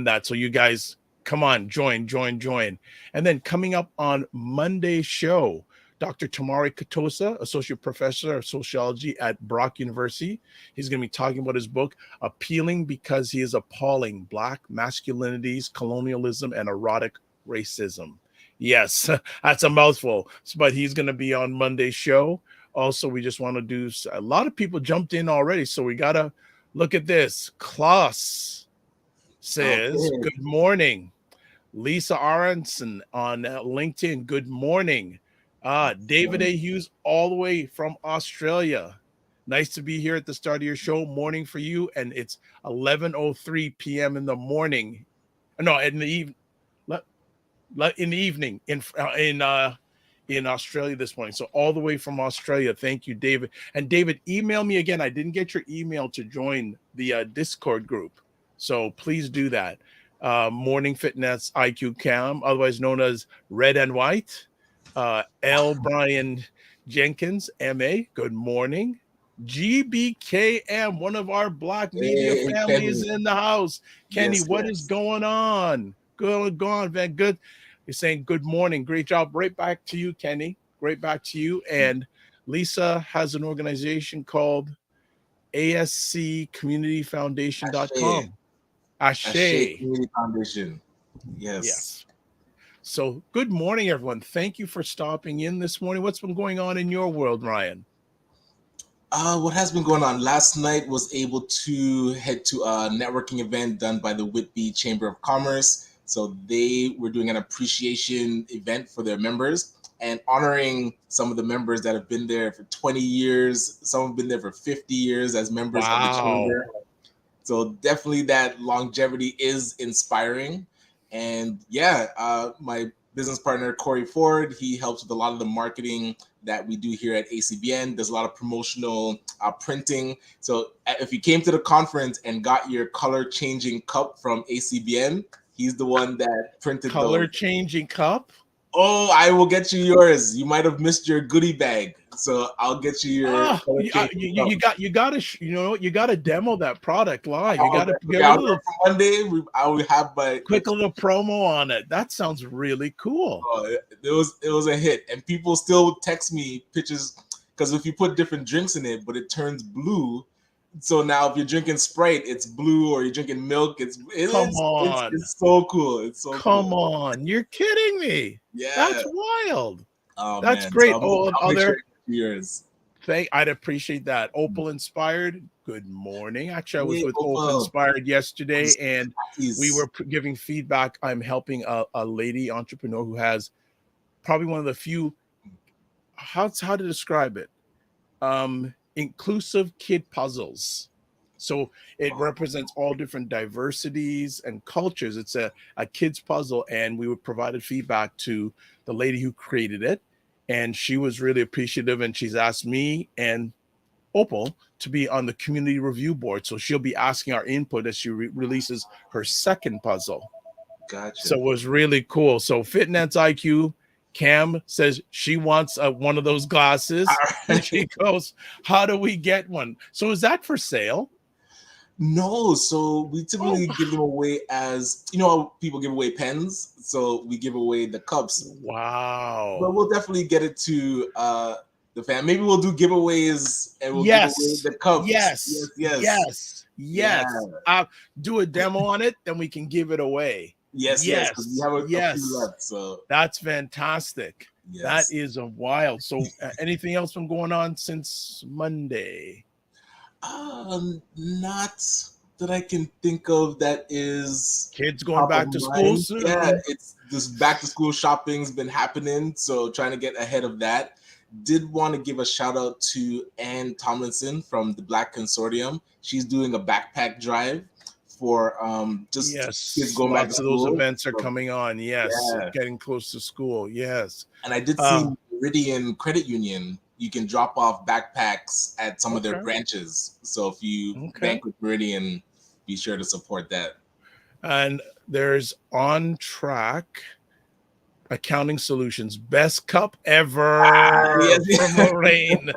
that. So you guys, come on, join. And then coming up on Monday's show, Dr. Tamari Katosa, Associate Professor of Sociology at Brock University. He's going to be talking about his book, Appealing Because He is Appalling, Black Masculinities, Colonialism, and Erotic Racism. Yes, that's a mouthful, but he's going to be on Monday's show. Also, we just want to do, a lot of people jumped in already, so we got to look at this. Klaus says, Okay. good morning. Lisa Aronson on LinkedIn, good morning. David A. Hughes, all the way from Australia. Nice to be here at the start of your show. Morning for you, and it's 11:03 p.m. in the morning. No, in the evening. In the evening in Australia this morning. So all the way from Australia. Thank you, David. And David, email me again. I didn't get your email to join the Discord group, so please do that. Morning Fitness IQ Cam, otherwise known as Red and White. L. Brian Jenkins, MA, good morning. GBKM, one of our Black media families in the house. Kenny, Yes, what yes. is going on? Good, go on, man. Good. You're saying good morning. Great job. Right back to you, Kenny. Right back to you. And Lisa has an organization called ASCCommunityFoundation.com. Ashe Ashe. Community Foundation. Yes. Yes. So good morning, everyone. Thank you for stopping in this morning. What's been going on in your world, Ryan? What has been going on? Last night was able to head to a networking event done by the Whitby Chamber of Commerce. So they were doing an appreciation event for their members and honoring some of the members that have been there for 20 years. Some have been there for 50 years as members of the chamber. So definitely that longevity is inspiring. And yeah, my business partner, Corey Ford, he helps with a lot of the marketing that we do here at ACBN. There's a lot of promotional printing. So if you came to the conference and got your color changing cup from ACBN, he's the one that printed color those. changing cup. Oh, I will get you yours. You might have missed your goodie bag, so I'll get you your. You gotta you gotta demo that product live. You gotta get a little Monday. I will have my quick little promo on it. That sounds really cool. Oh, it was a hit, and people still text me pictures because if you put different drinks in it, but it turns blue. So now if you're drinking Sprite, it's blue, or you're drinking milk, it's so cool. It's so come on, you're kidding me. Yeah, that's wild. Oh, that's man. great. So yours. I'd appreciate that. Opal Inspired, good morning. Actually, I was with Opal Inspired yesterday, and we were giving feedback. I'm helping a lady entrepreneur who has probably one of the few, how to describe it, inclusive kid puzzles. So it represents all different diversities and cultures. It's a kid's puzzle, and we provided feedback to the lady who created it, and she was really appreciative, and she's asked me and Opal to be on the community review board. So she'll be asking our input as she releases her second puzzle. Gotcha. So it was really cool. So Fitness IQ Cam says she wants one of those glasses. And she goes, how do we get one? So is that for sale? No, so we typically give them away as, how people give away pens. So we give away the cups. Wow. But we'll definitely get it to the fan. Maybe we'll do giveaways and we'll give away the cups. Yes. Do a demo on it, then we can give it away. Yes. We have a few left, so that's fantastic. Yes. That is a wild. So anything else been going on since Monday? Not that I can think of. That is kids going back to school soon. Yeah, it's this back to school shopping's been happening, so trying to get ahead of that. Did want to give a shout out to Ann Tomlinson from the Black Consortium. She's doing a backpack drive for kids going back to school. Those events are coming on. Getting close to school. Yes. And I did see Meridian Credit Union. You can drop off backpacks at some of their branches. So if you bank with Meridian, be sure to support that. And there's On Track Accounting Solutions, best cup ever from Lorraine.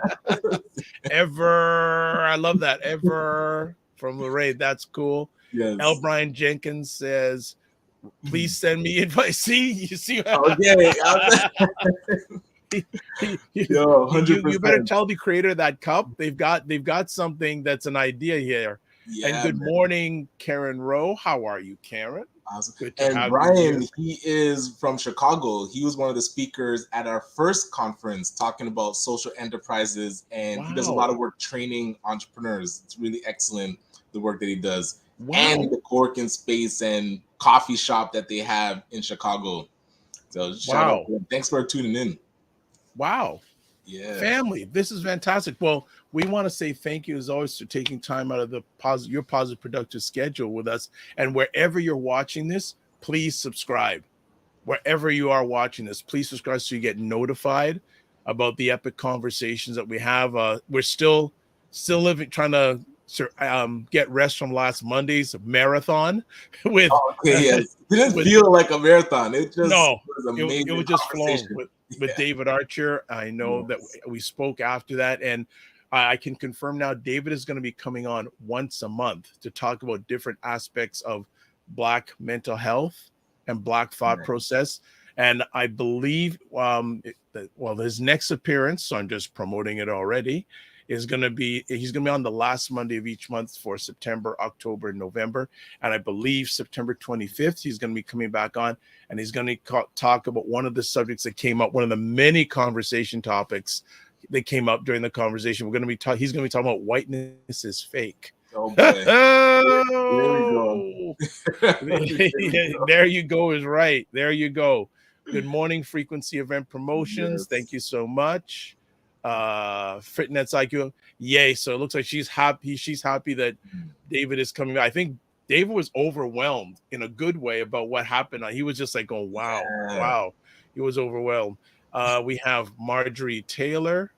Ever. I love that. Ever from Lorraine. That's cool. Yes. L. Brian Jenkins says, please send me advice. See, you see, Okay. Yo, you better 100%. tell the creator of that cup they've got something that's an idea here. And Yeah, good man. morning, Karen Rowe. How are you, Karen? Awesome. Good to And have you Brian, here. he is from Chicago. He was one of the speakers at our first conference talking about social enterprises, and he does a lot Wow. of work training entrepreneurs. It's really excellent, the work that he does, and Wow. the co-working space and coffee shop that they have in Chicago. So shout out Wow. to him. Thanks for tuning in. Wow. Yeah. Family, this is fantastic. Well, we want to say thank you as always for taking time out of your positive productive schedule with us. And wherever you're watching this, please subscribe. Wherever you are watching this, please subscribe so you get notified about the epic conversations that we have. We're still living, trying to get rest from last Monday's marathon with Okay, yes. It didn't with feel like a marathon. It just no, was it amazing was just flowing conversation. with Yeah. David Archer. I know that Yes. we spoke after that, and I can confirm now David is going to be coming on once a month to talk about different aspects of Black mental health and Black thought Right. process. And I believe, his next appearance, so I'm just promoting it already, he's going to be on the last Monday of each month for September, October, and November. And I believe September 25th, he's going to be coming back on, and he's going to talk about one of the subjects that came up, one of the many conversation topics that came up during the conversation. He's going to be talking about whiteness is fake. Oh boy. There we go. Oh, there you go is right. There you go. Good morning, Frequency Event Promotions. Thank Yes. you so much. Fitness IQ. Yay. So it looks like she's happy that David is coming back. I think David was overwhelmed in a good way about what happened. He was just like going, wow, Yeah. wow. He was overwhelmed. We have Marjorie Taylor.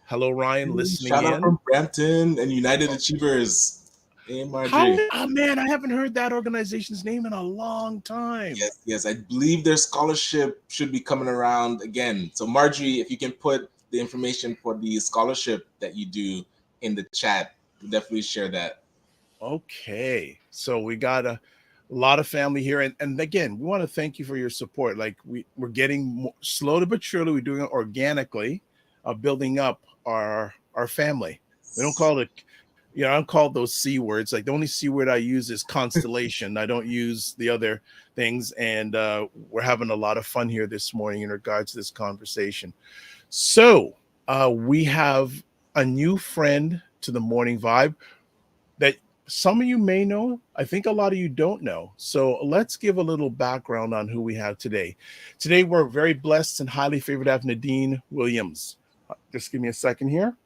Hello, Ryan, listening Shout out in. from Brampton and United Achievers. Hey, Marjorie. Oh man, I haven't heard that organization's name in a long time. Yes, yes. I believe their scholarship should be coming around again. So, Marjorie, if you can put the information for the scholarship that you do in the chat, we'll definitely share that. Okay, so we got a lot of family here, and again, we want to thank you for your support. Like we're getting slowly but surely, we're doing it organically, building up our family. We don't call it, I don't call those C words. Like the only C word I use is constellation. I don't use the other things, and we're having a lot of fun here this morning in regards to this conversation. So we have a new friend to the Morning Vibe that some of you may know. I think a lot of you don't know. So let's give a little background on who we have today. Today, we're very blessed and highly favored to have Nadine Williams. Just give me a second here.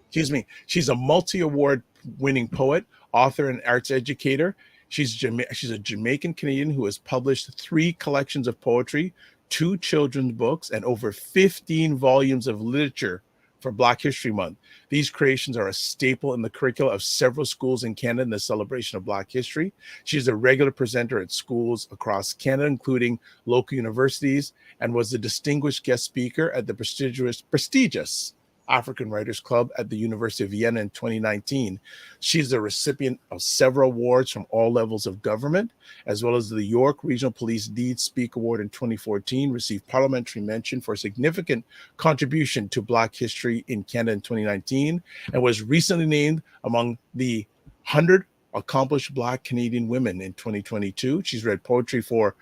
Excuse me. She's a multi-award winning poet, author, and arts educator. She's a Jamaican Canadian who has published 3 collections of poetry, 2 children's books, and over 15 volumes of literature for Black History Month. These creations are a staple in the curricula of several schools in Canada in the celebration of Black history. She's a regular presenter at schools across Canada, including local universities, and was a distinguished guest speaker at the prestigious African Writers Club at the University of Vienna in 2019. She's a recipient of several awards from all levels of government, as well as the York Regional Police Deeds Speak Award in 2014, received parliamentary mention for significant contribution to Black history in Canada in 2019, and was recently named among the 100 accomplished Black Canadian women in 2022. She's read poetry for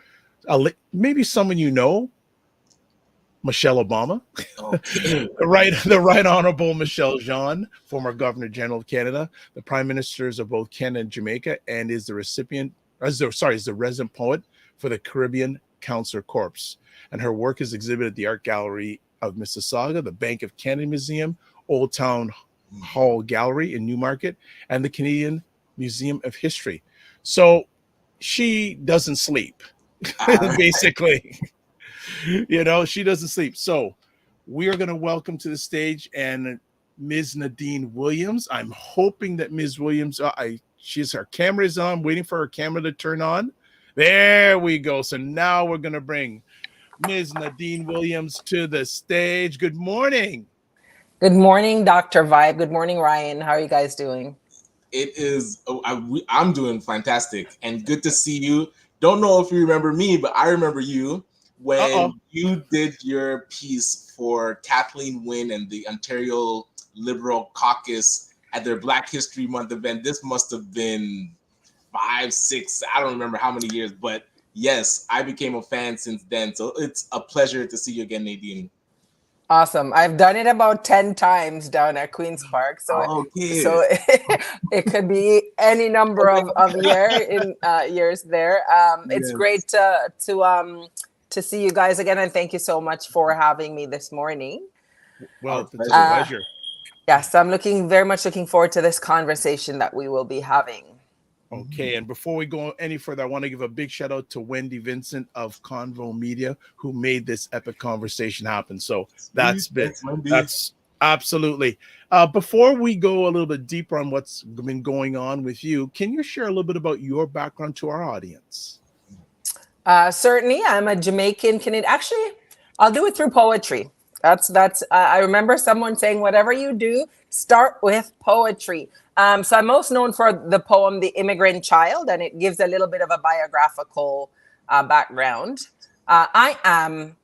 maybe someone you know, Michelle Obama, Okay. the Right Honorable Michelle Jean, former Governor General of Canada, the Prime Ministers of both Canada and Jamaica, and is the resident poet for the Caribbean Counselor Corps. And her work is exhibited at the Art Gallery of Mississauga, the Bank of Canada Museum, Old Town Hall Gallery in Newmarket, and the Canadian Museum of History. So she doesn't sleep, basically. She doesn't sleep. So we are going to welcome to the stage and Ms. Nadine Williams. I'm hoping that Ms. Williams, her camera is on, waiting for her camera to turn on. There we go. So now we're going to bring Ms. Nadine Williams to the stage. Good morning. Good morning, Dr. Vibe. Good morning, Ryan. How are you guys doing? It is. I'm doing fantastic and good to see you. Don't know if you remember me, but I remember you Uh-oh. when you did your piece for Kathleen Wynne and the Ontario Liberal Caucus at their Black History Month event. This must have been 5, 6. I don't remember how many years, but yes, I became a fan since then. So it's a pleasure to see you again, Nadine. Awesome. I've done it about 10 times down at Queen's Park. Okay. So it could be any number of years there. It's Yes. great to see you guys again, and thank you so much for having me this morning. Well, it's a pleasure. pleasure. Yes, I'm very much looking forward to this conversation that we will be having. Okay, and before we go any further, I want to give a big shout out to Wendy Vincent of Convo Media, who made this epic conversation happen. So that's absolutely. Before we go a little bit deeper on what's been going on with you, can you share a little bit about your background to our audience? Certainly, I'm a Jamaican Canadian. Actually, I'll do it through poetry. I remember someone saying, whatever you do, start with poetry. So I'm most known for the poem, The Immigrant Child, and it gives a little bit of a biographical background. I am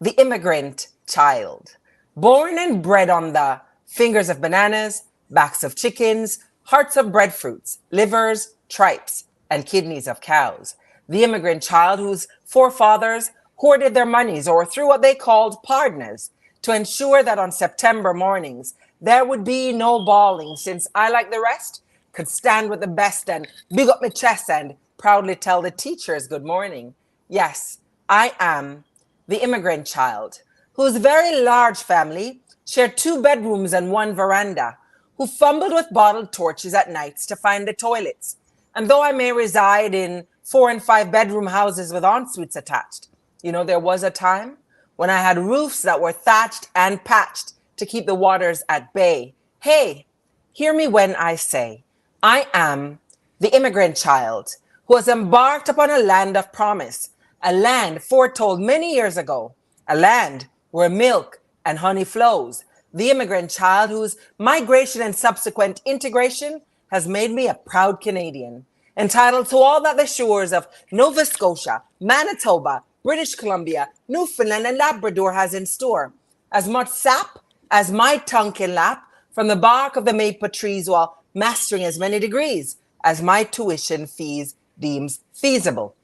the immigrant child, born and bred on the fingers of bananas, backs of chickens, hearts of breadfruits, livers, tripes, and kidneys of cows. The immigrant child whose forefathers hoarded their monies or through what they called pardners to ensure that on September mornings there would be no bawling, since I, like the rest, could stand with the best and big up my chest and proudly tell the teachers good morning. Yes, I am the immigrant child, whose very large family shared 2 bedrooms and 1 veranda, who fumbled with bottled torches at nights to find the toilets. And though I may reside in 4 and 5 bedroom houses with en-suites attached, there was a time when I had roofs that were thatched and patched to keep the waters at bay. Hey, hear me when I say, I am the immigrant child who has embarked upon a land of promise, a land foretold many years ago, a land where milk and honey flows. The immigrant child whose migration and subsequent integration has made me a proud Canadian, entitled to all that the shores of Nova Scotia, Manitoba, British Columbia, Newfoundland, and Labrador has in store. As much sap as my tongue can lap from the bark of the maple trees, while mastering as many degrees as my tuition fees deems feasible.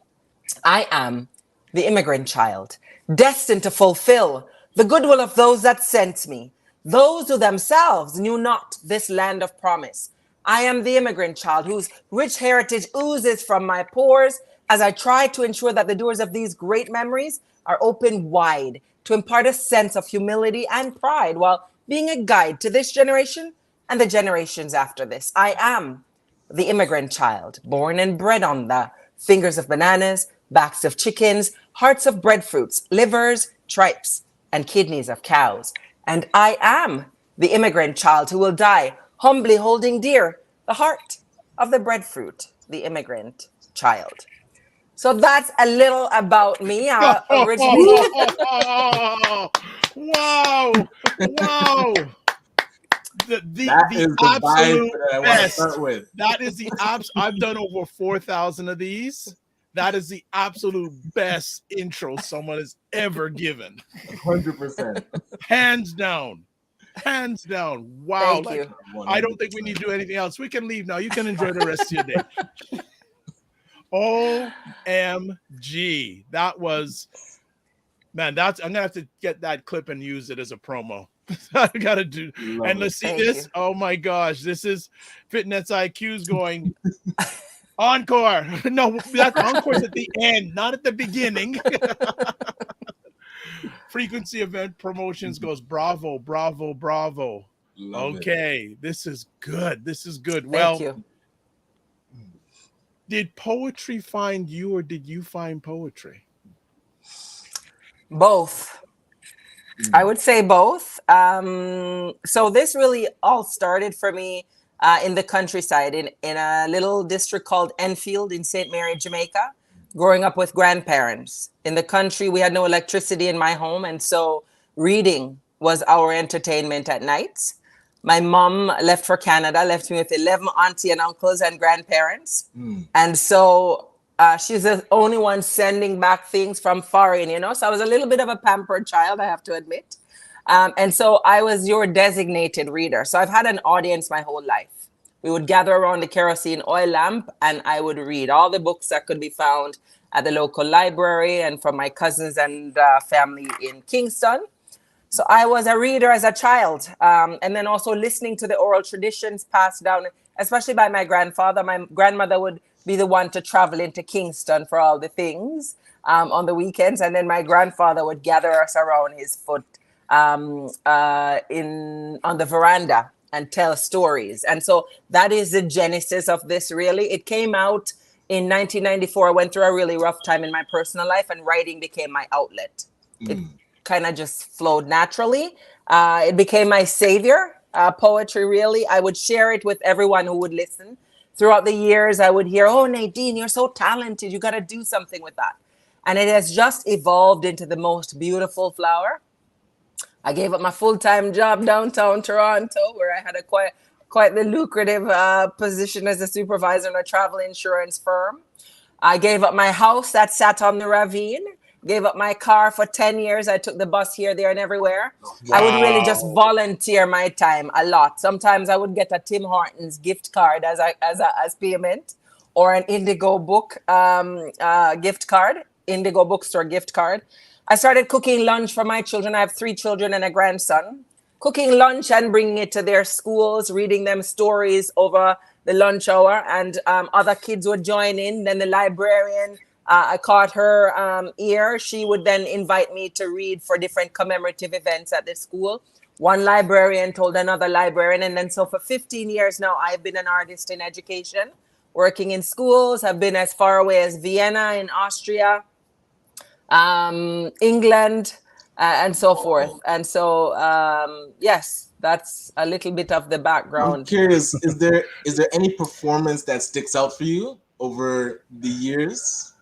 I am the immigrant child, destined to fulfill the goodwill of those that sent me, those who themselves knew not this land of promise. I am the immigrant child whose rich heritage oozes from my pores as I try to ensure that the doors of these great memories are open wide to impart a sense of humility and pride while being a guide to this generation and the generations after this. I am the immigrant child, born and bred on the fingers of bananas, backs of chickens, hearts of breadfruits, livers, tripes, and kidneys of cows. And I am the immigrant child who will die humbly holding dear the heart of the breadfruit, the immigrant child. So that's a little about me. Originally, wow. The absolute best. That is the I've done over 4,000 of these. That is the absolute best intro someone has ever given. 100%. Hands down. Wow. Thank you. I don't think we need to do anything else. We can leave now. You can enjoy the rest of your day. OMG. That was, man, I'm going to have to get that clip and use it as a promo. I got to do. And let's see this. Oh my gosh. This is Fitness IQ's going. Encore. No, that encore's at the end, not at the beginning. Frequency event promotions goes bravo. Okay, this is good. Thank you. Did poetry find you or did you find poetry? Both. I would say both. So this really all started for me in the countryside in a little district called Enfield in St. Mary, Jamaica, growing up with grandparents. In the country, we had no electricity in my home, and so reading was our entertainment at nights. My mom left for Canada, left me with 11 auntie and uncles and grandparents. And so she's the only one sending back things from foreign, you know. So I was a little bit of a pampered child, I have to admit. And so I was your designated reader. So I've had an audience my whole life. We would gather around the kerosene oil lamp and I would read all the books that could be found at the local library and from my cousins and family in Kingston. So I was a reader as a child, and then also listening to the oral traditions passed down, especially by my grandfather. My grandmother would be the one to travel into Kingston for all the things on the weekends. And then my grandfather would gather us around his foot on the veranda and tell stories. And so that is the genesis of this, really. It came out in 1994. I went through a really rough time in my personal life, and writing became my outlet. It kind of just flowed naturally. It became my savior, poetry, really. I would share it with everyone who would listen. Throughout the years, I would hear, oh, Nadine, you're so talented. You got to do something with that. And it has just evolved into the most beautiful flower. I gave up my full-time job downtown Toronto, where I had a quite the lucrative position as a supervisor in a travel insurance firm. I gave up my house that sat on the ravine, gave up my car for 10 years. I took the bus here, there, and everywhere. Wow. I would really just volunteer my time a lot. Sometimes I would get a Tim Hortons gift card as payment, or an Indigo book gift card, Indigo bookstore gift card. I started cooking lunch for my children. I have 3 children and a grandson. Cooking lunch and bringing it to their schools, reading them stories over the lunch hour, and other kids would join in. Then the librarian, I caught her ear. She would then invite me to read for different commemorative events at the school. One librarian told another librarian. And then so for 15 years now, I've been an artist in education, working in schools. I've been as far away as Vienna in Austria, England, and so forth. And so, yes, that's a little bit of the background. I'm curious, is there any performance that sticks out for you over the years?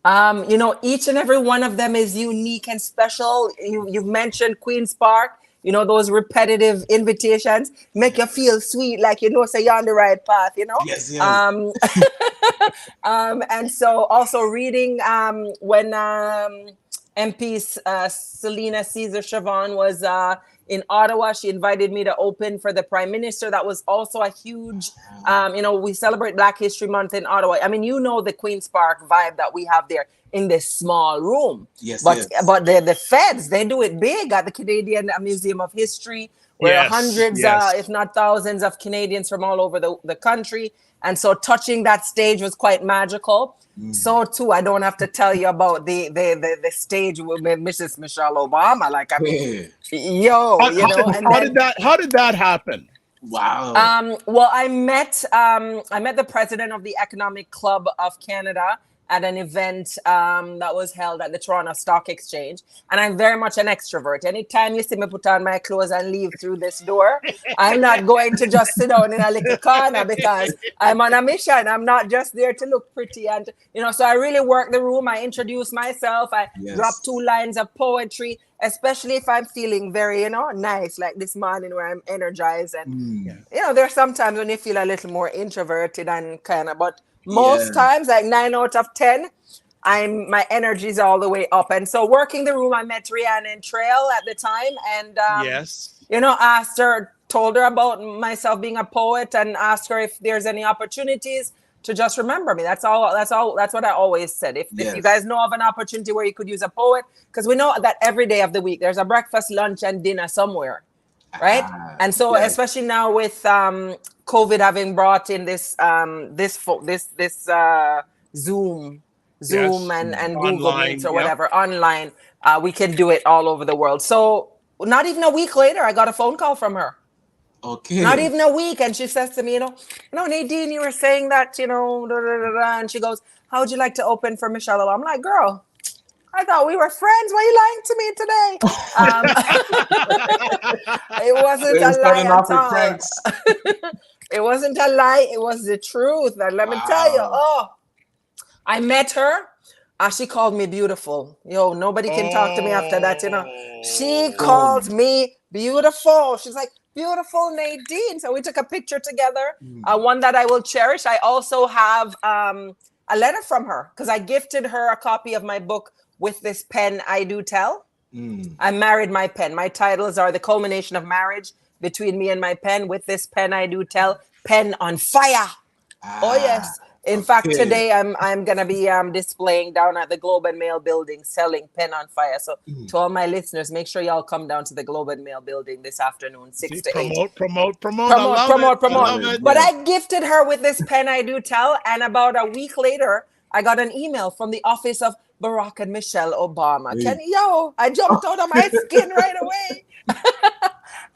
You know, each and every one of them is unique and special. You've mentioned Queen's Park. You know, those repetitive invitations make you feel sweet, like, you know, say you're on the right path, you know? Yes, yes. And so also reading when MP Selena Caesar Chavon was in Ottawa, she invited me to open for the Prime Minister. That was also a huge, you know, we celebrate Black History Month in Ottawa. I mean, you know, the Queen's Park vibe that we have there in this small room. Yes, but yes. But the feds, they do it big at the Canadian Museum of History, where hundreds, if not thousands of Canadians from all over the country. And so touching that stage was quite magical. So too, I don't have to tell you about the stage with Mrs. Michelle Obama. Like, I mean, how did that happen? Wow. Well, I met the president of the Economic Club of Canada at an event that was held at the Toronto Stock Exchange. And I'm very much an extrovert. Anytime you see me put on my clothes and leave through this door, I'm not going to just sit down in a little corner, because I'm on a mission. I'm not just there to look pretty. And, you know, so I really work the room. I introduce myself. I drop 2 lines of poetry, especially if I'm feeling very, you know, nice, like this morning where I'm energized. And, you know, there's sometimes when you feel a little more introverted and kind of, but most times, like 9 out of 10, my energy's all the way up. And so working the room, I met Rhiannon Trail at the time, and you know, told her about myself being a poet, and asked her if there's any opportunities to just remember me. That's what I always said. If you guys know of an opportunity where you could use a poet, because we know that every day of the week there's a breakfast, lunch, and dinner somewhere. Right. And so especially now with COVID having brought in this Zoom and Google Meets or whatever online, we can do it all over the world. So not even a week later, I got a phone call from her. Okay. Not even a week. And she says to me, you know, Nadine, you were saying that, you know, and she goes, how would you like to open for Michelle? I'm like, girl, I thought we were friends. Why are you lying to me today? It wasn't a lie at all. It wasn't a lie. It was the truth. And let me tell you, I met her. She called me beautiful. Nobody can talk to me after that, you know. She called me beautiful. She's like, Beautiful Nadine. So we took a picture together, one that I will cherish. I also have a letter from her because I gifted her a copy of my book, With This Pen I Do Tell. I married my pen. My titles are The Culmination of Marriage Between Me and My Pen, With This Pen I Do Tell, Pen on Fire. Oh yes. In fact, today I'm gonna be displaying down at the Globe and Mail building, selling Pen on Fire. So to all my listeners, make sure y'all come down to the Globe and Mail building this afternoon, 6 to 8. Promote. I love it. But I gifted her with this pen I do tell, and about a week later, I got an email from the office of Barack and Michelle Obama. I jumped out of my skin right away.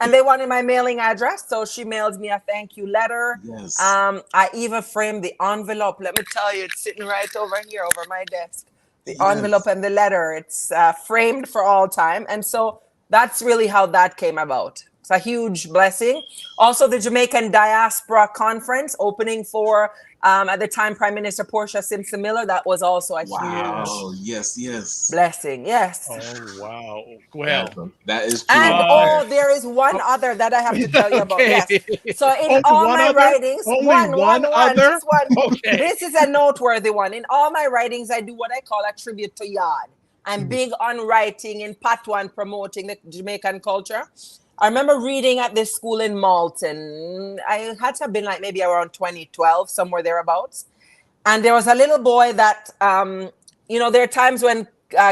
And they wanted my mailing address, so she mailed me a thank you letter. Yes. I even framed the envelope. Let me tell you, it's sitting right over here, over my desk. The envelope and the letter, it's framed for all time. And so that's really how that came about. It's a huge blessing. Also, the Jamaican Diaspora Conference opening for, at the time, Prime Minister Portia Simpson Miller. That was also a huge yes blessing. Yes. Oh, wow. Go ahead. That is true. And there is one other that I have to tell you about. Yes. So in all my writings, one other. Just one. Okay. This is a noteworthy one. In all my writings, I do what I call a tribute to Yard. I'm big on writing in patois and promoting the Jamaican culture. I remember reading at this school in Malton. I had to have been like maybe around 2012, somewhere thereabouts. And there was a little boy that, there are times when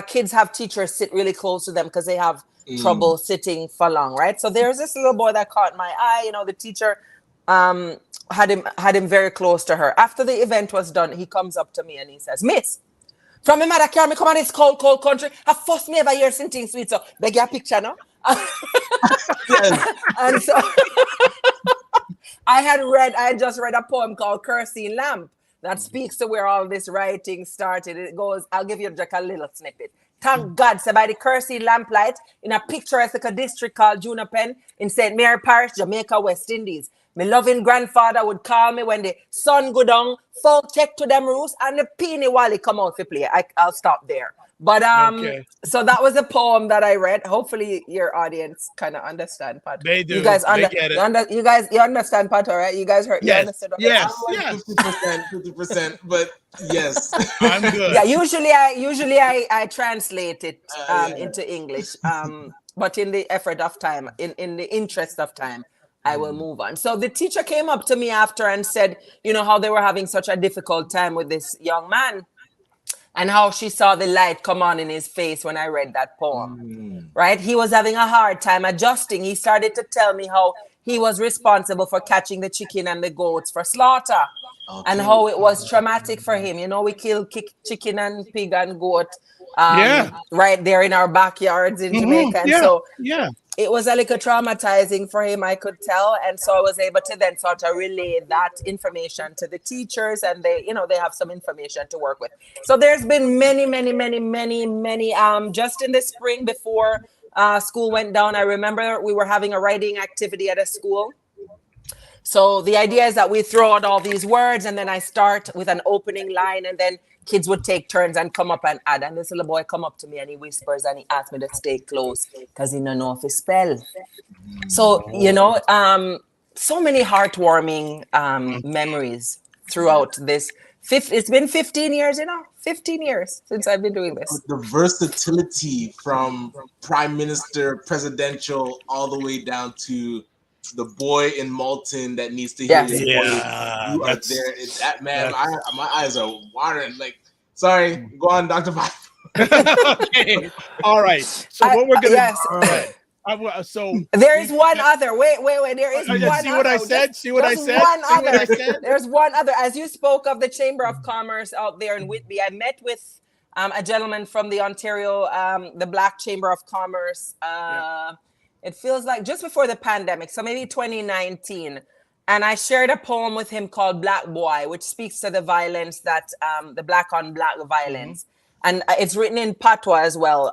kids have teachers sit really close to them because they have trouble sitting for long, right? So there's this little boy that caught my eye. The teacher had him very close to her. After the event was done, he comes up to me and he says, "Miss, from my mother carry me come on this cold country. I first me ever hear something sweet. So beg your picture now." And so I had just read a poem called Kerosene Lamp that speaks to where all this writing started. It goes, I'll give you just a little snippet. Thank God, so by the kerosene lamplight in a picturesque district called Junipen in St. Mary Parish, Jamaica, West Indies. My loving grandfather would call me when the sun go down, folk check to them roots, and the peony wally come out to play. I'll stop there. But so that was a poem that I read. Hopefully your audience kind of understand, Pat. They do. You guys they get it. You understand, Pat, all right? You guys heard? Yes. You understood? Yes. I'm like 50%, but yes. I'm good. Yeah. Usually I translate it into English. But in the effort of time, in the interest of time, I will move on. So the teacher came up to me after and said, how they were having such a difficult time with this young man. And how she saw the light come on in his face when I read that poem, right? He was having a hard time adjusting. He started to tell me how he was responsible for catching the chicken and the goats for slaughter, and how it was traumatic for him. We kill chicken and pig and goat right there in our backyards in Jamaica. And it was a little traumatizing for him, I could tell. And so I was able to then sort of relay that information to the teachers, and they have some information to work with. So there's been many, just in the spring before school went down, I remember we were having a writing activity at a school. So the idea is that we throw out all these words, and then I start with an opening line, and then kids would take turns and come up and add. And this little boy come up to me and he whispers and he asked me to stay close because he don't know if he spell. So, so many heartwarming memories throughout this. It's been 15 years, 15 years since I've been doing this. The versatility from prime minister, presidential, all the way down to the boy in Malton that needs to hear your voice. You are there. It's that man. My eyes are watering. Like, sorry, go on, Dr. Five. Okay. All right. So what we're gonna do? So there is one other. Wait. There is one. See what I said. See what I said. There's one other. As you spoke of the Chamber of Commerce out there in Whitby, I met with a gentleman from the Ontario, the Black Chamber of Commerce. It feels like just before the pandemic, so maybe 2019. And I shared a poem with him called Black Boy, which speaks to the violence that the black on black violence. And it's written in patois as well.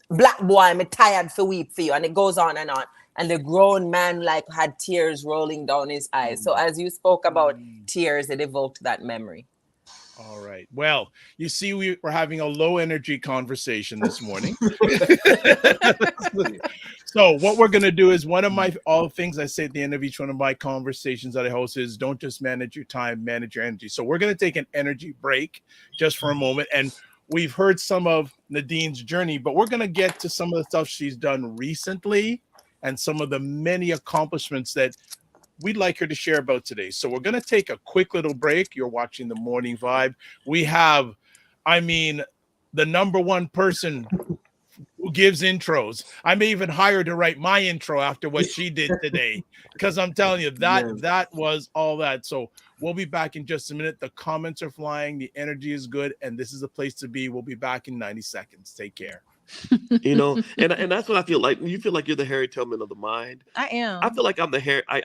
Black boy, me tired for weep for you. And it goes on and on. And the grown man had tears rolling down his eyes. So as you spoke about tears, it evoked that memory. All right. Well, you see, we're having a low energy conversation this morning. So what we're going to do is one of my all things I say at the end of each one of my conversations that I host is don't just manage your time, manage your energy. So we're going to take an energy break just for a moment. And we've heard some of Nadine's journey, but we're going to get to some of the stuff she's done recently and some of the many accomplishments that we'd like her to share about today. So we're going to take a quick little break. You're watching the Morning Vibe. We have, I mean, the number one person who gives intros. I may even hire her to write my intro after what she did today, because I'm telling you that was all that. So we'll be back in just a minute. The comments are flying, the energy is good, and this is the place to be. We'll be back in 90 seconds. Take care. And that's what I feel like. You feel like you're the Harriet Tubman of the mind. I am. I feel like I'm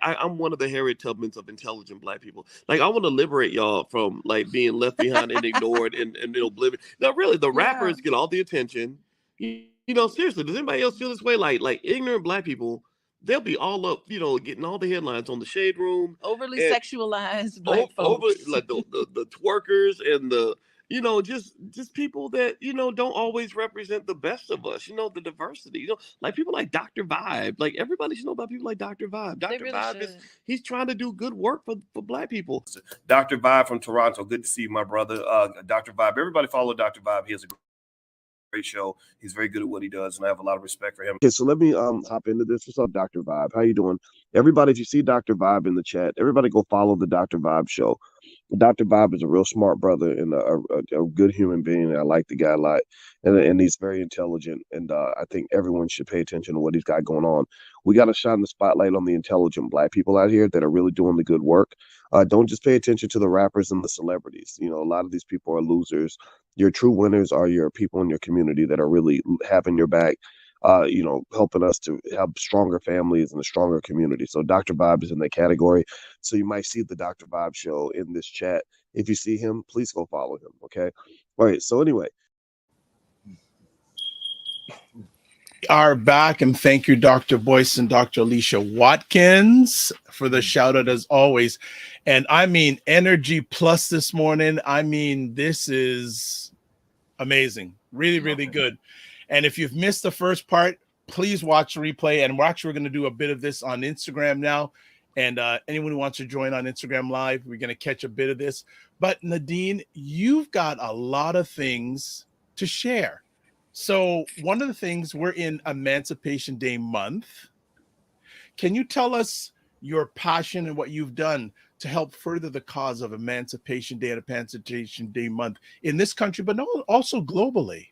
I'm one of the Harriet Tubmans of intelligent Black people. Like, I want to liberate y'all from like being left behind and ignored and oblivion. No, really, the rappers get all the attention. Seriously, does anybody else feel this way? Like ignorant Black people, they'll be all up, getting all the headlines on the Shade Room. Overly sexualized Black folks. Like the twerkers and the just people that don't always represent the best of us. The diversity. Like people like Dr. Vibe. Like everybody should know about people like Dr. Vibe. Dr. Really Vibe he's trying to do good work for Black people. Dr. Vibe from Toronto. Good to see you, my brother. Dr. Vibe. Everybody follow Dr. Vibe. He has a great show. He's very good at what he does, and I have a lot of respect for him. Okay, so let me hop into this. What's up, Dr. Vibe? How you doing? Everybody, if you see Dr. Vibe in the chat, everybody go follow the Dr. Vibe show. Dr. Vibe is a real smart brother and a good human being. I like the guy a lot, and he's very intelligent. And I think everyone should pay attention to what he's got going on. We got to shine the spotlight on the intelligent Black people out here that are really doing the good work. Don't just pay attention to the rappers and the celebrities. A lot of these people are losers. Your true winners are your people in your community that are really having your back. Helping us to have stronger families and a stronger community. So Dr. Vibe is in that category. So you might see the Dr. Vibe show in this chat. If you see him, please go follow him. Okay. All right. So anyway. We are back, and thank you, Dr. Boyce and Dr. Alicia Watkins, for the shout out as always. And I mean, energy plus this morning. I mean, this is amazing. Really, really good. And if you've missed the first part, please watch the replay. And we're going to do a bit of this on Instagram now. And anyone who wants to join on Instagram Live, we're going to catch a bit of this. But Nadine, you've got a lot of things to share. So one of the things, we're in Emancipation Day month. Can you tell us your passion and what you've done to help further the cause of Emancipation Day and Emancipation Day month in this country, but also globally?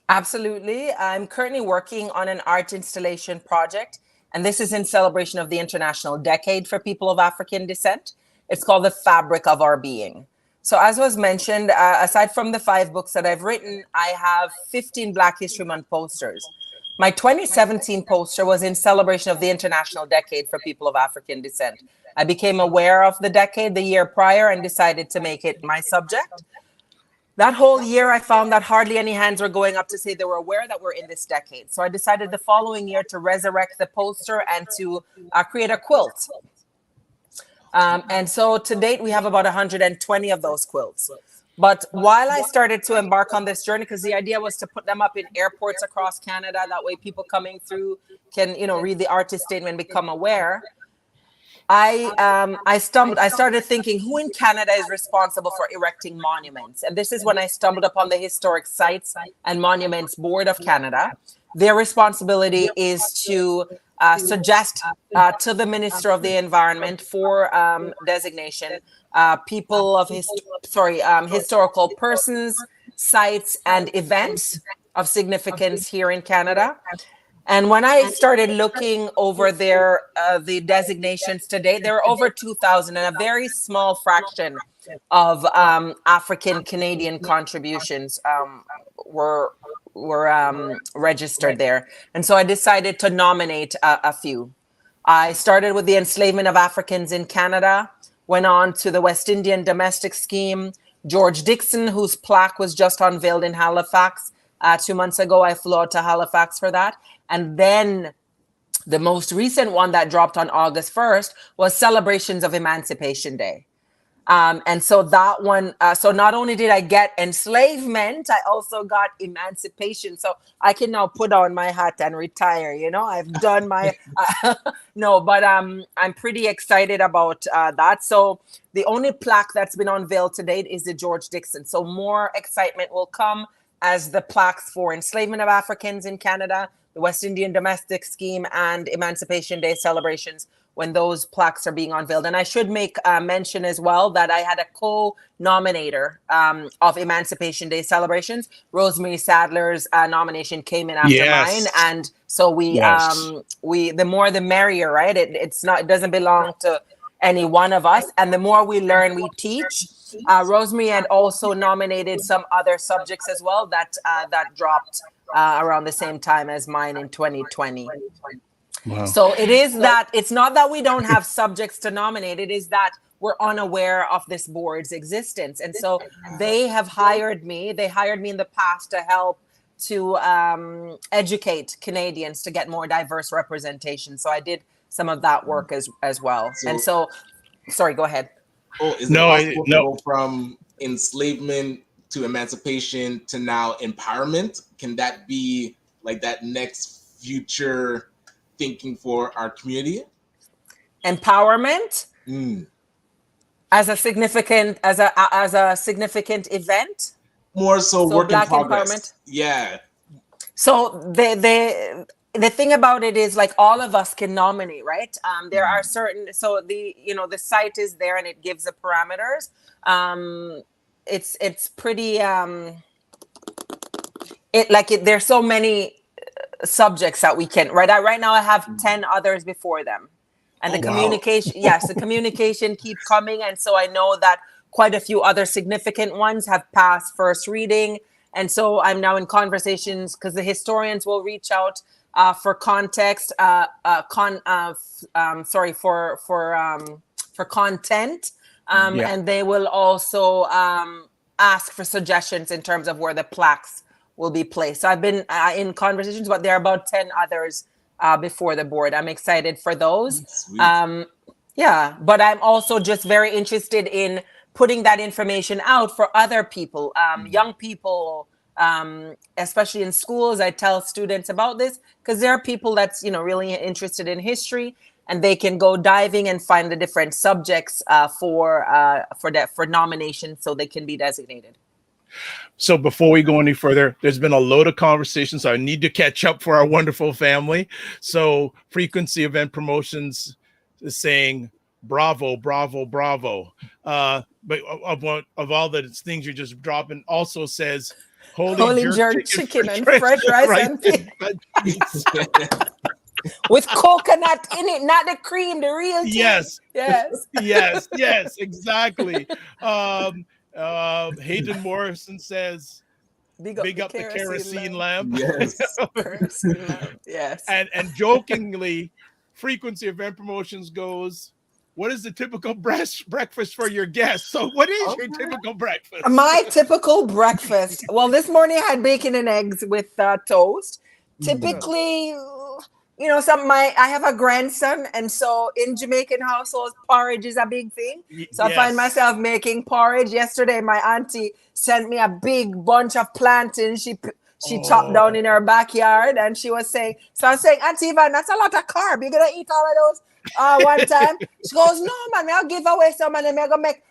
Absolutely. I'm currently working on an art installation project, and this is in celebration of the International Decade for People of African Descent. It's called The Fabric of Our Being. So as was mentioned, aside from the 5 books that I've written, I have 15 Black History Month posters. My 2017 poster was in celebration of the International Decade for People of African Descent. I became aware of the decade the year prior and decided to make it my subject. That whole year, I found that hardly any hands were going up to say they were aware that we're in this decade. So I decided the following year to resurrect the poster and to create a quilt. And so to date, we have about 120 of those quilts. But while I started to embark on this journey, because the idea was to put them up in airports across Canada, that way people coming through can, read the artist statement, become aware. I started thinking, who in Canada is responsible for erecting monuments? And this is when I stumbled upon the Historic Sites and Monuments Board of Canada. Their responsibility is to suggest to the Minister of the Environment for designation people of historical persons, sites, and events of significance here in Canada. And when I started looking over the designations today, there are over 2,000, and a very small fraction of African Canadian contributions were registered there. And so I decided to nominate a few. I started with the enslavement of Africans in Canada, went on to the West Indian domestic scheme, George Dixon, whose plaque was just unveiled in Halifax 2 months ago. I flew out to Halifax for that. And then the most recent one that dropped on August 1st was celebrations of Emancipation Day. And so that one, so not only did I get enslavement, I also got emancipation. So I can now put on my hat and retire. You know, I've done my, no, but I'm pretty excited about that. So the only plaque that's been unveiled to date is the George Dixon. So more excitement will come as the plaques for enslavement of Africans in Canada, the West Indian Domestic Scheme, and Emancipation Day celebrations, when those plaques are being unveiled. And I should make mention as well that I had a co-nominator of Emancipation Day celebrations. Rosemary Sadler's nomination came in after mine, and so we the more the merrier, right? It doesn't belong to any one of us, and the more we learn, we teach. Rosemary had also nominated some other subjects as well that dropped around the same time as mine in 2020. Wow. So it is that it's not that we don't have subjects to nominate. It is that we're unaware of this board's existence. And so they have hired me. They hired me in the past to help to educate Canadians to get more diverse representation. So I did some of that work as well. And so, sorry, go ahead. Oh, is it possible to go from enslavement to emancipation to now empowerment? Can that be like that next future thinking for our community? Empowerment as a significant event. More so work Black in progress. empowerment. Yeah. So the thing about it is, like, all of us can nominate, right? There are certain, so the site is there and it gives the parameters. It's pretty there's so many subjects that we can, right now I have 10 others before them, and the communication the communication keep coming, and so I know that quite a few other significant ones have passed first reading, and so I'm now in conversations because the historians will reach out for context, for content, and they will also ask for suggestions in terms of where the plaques will be placed. So I've been in conversations, but there are about 10 others before the board. I'm excited for those. But I'm also just very interested in putting that information out for other people, young people, especially in schools. I tell students about this because there are people that's really interested in history, and they can go diving and find the different subjects for nomination, so they can be designated. So before we go any further, there's been a load of conversations. So I need to catch up for our wonderful family. So Frequency Event Promotions is saying, bravo, bravo, bravo. But of all the things you're just dropping, also says, holy jerk chicken and fresh rice and peas. With coconut in it, not the cream, the real tea. Yes, exactly. Hayden Morrison says, big up the kerosene lamp. Yes. Yes. And jokingly, Frequency Event Promotions goes, what is the typical breakfast for your guests? So what is your typical breakfast? My typical breakfast. Well, this morning I had bacon and eggs with toast. Typically, I have a grandson, and so in Jamaican households, porridge is a big thing. So I find myself making porridge. Yesterday, my auntie sent me a big bunch of plantains. She chopped down in her backyard, and she was saying, so I was saying, Auntie Yvonne, that's a lot of carb. You're gonna eat all of those one time? She goes, no, man, I'll give away some, and then I'm gonna make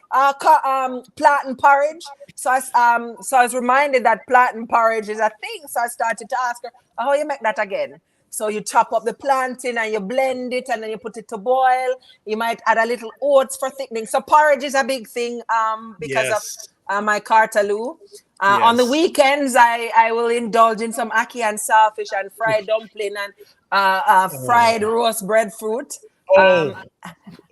plantain porridge. So I was reminded that plantain porridge is a thing. So I started to ask her, how you make that again? So you chop up the plantain and you blend it, and then you put it to boil. You might add a little oats for thickening. So porridge is a big thing because of my Cartaloo. On the weekends, I will indulge in some ackee and saltfish and fried dumpling and fried roast breadfruit.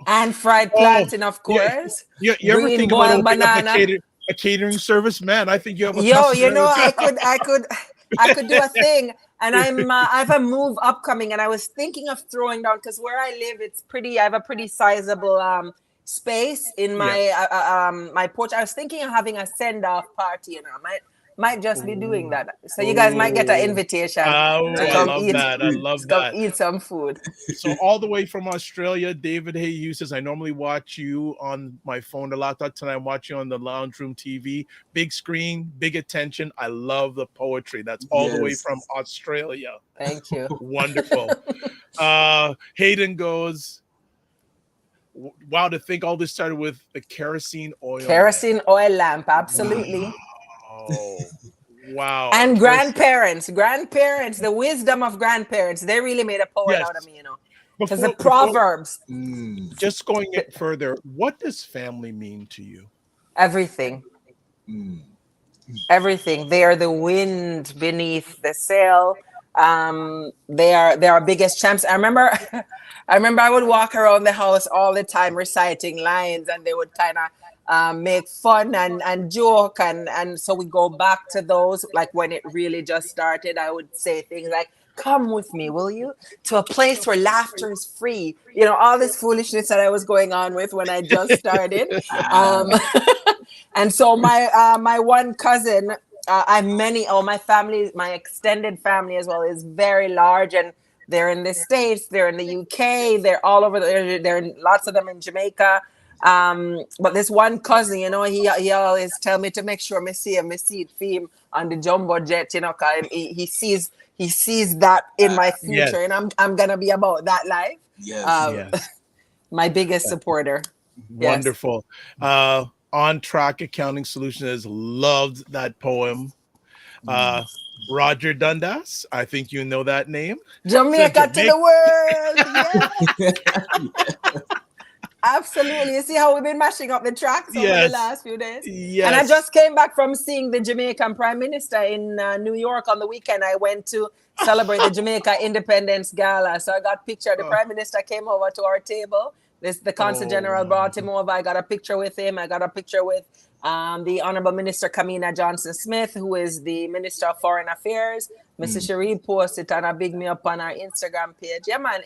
And fried plantain, of course. You ever think about opening up a catering service? Man, I think you have a I could do a thing. And I have a move upcoming, and I was thinking of throwing down, because where I live, I have a pretty sizable space in my my porch. I was thinking of having a send-off party, might just be doing that. So you guys might get an invitation Oh, to I come love eat. that. I love To come that. eat some food. So all the way from Australia, David Hayes says, I normally watch you on my phone or laptop. Tonight I'm watching you on the lounge room TV. Big screen, big attention. I love the poetry. That's all the way from Australia. Thank you. Wonderful. Hayden goes, wow, to think all this started with the kerosene oil. Kerosene oil lamp, absolutely. Oh, wow. And grandparents, the wisdom of grandparents, they really made a poet out of me, you know. Because the Proverbs. Just going it further, what does family mean to you? Everything. Everything. They are the wind beneath the sail. They are our biggest champs. I remember I would walk around the house all the time reciting lines, and they would kind of make fun and joke, and so we go back to those. Like when it really just started, I would say things like, come with me, will you, to a place where laughter is free. You know, all this foolishness that I was going on with when I just started. And so my one cousin, my family, my extended family as well, is very large, and they're in the States, they're in the UK, they're all over. There are lots of them in Jamaica. But this one cousin, you know, he always tell me to make sure me see him on the jumbo jet, you know, cause he sees that in my future, and I'm gonna be about that life. My biggest supporter. Wonderful. On Track Accounting Solutions loved that poem. Roger Dundas, I think you know that name. Jamaica to the world. Absolutely. You see how we've been mashing up the tracks over the last few days? And I just came back from seeing the Jamaican Prime Minister in New York on the weekend. I went to celebrate the Jamaica Independence Gala. So I got a picture. The Prime Minister came over to our table. The Consul General brought him over. I got a picture with him. I got a picture with the Honorable Minister Kamina Johnson-Smith, who is the Minister of Foreign Affairs. Mrs. Cherie posted and big me up on our Instagram page. Yeah, man.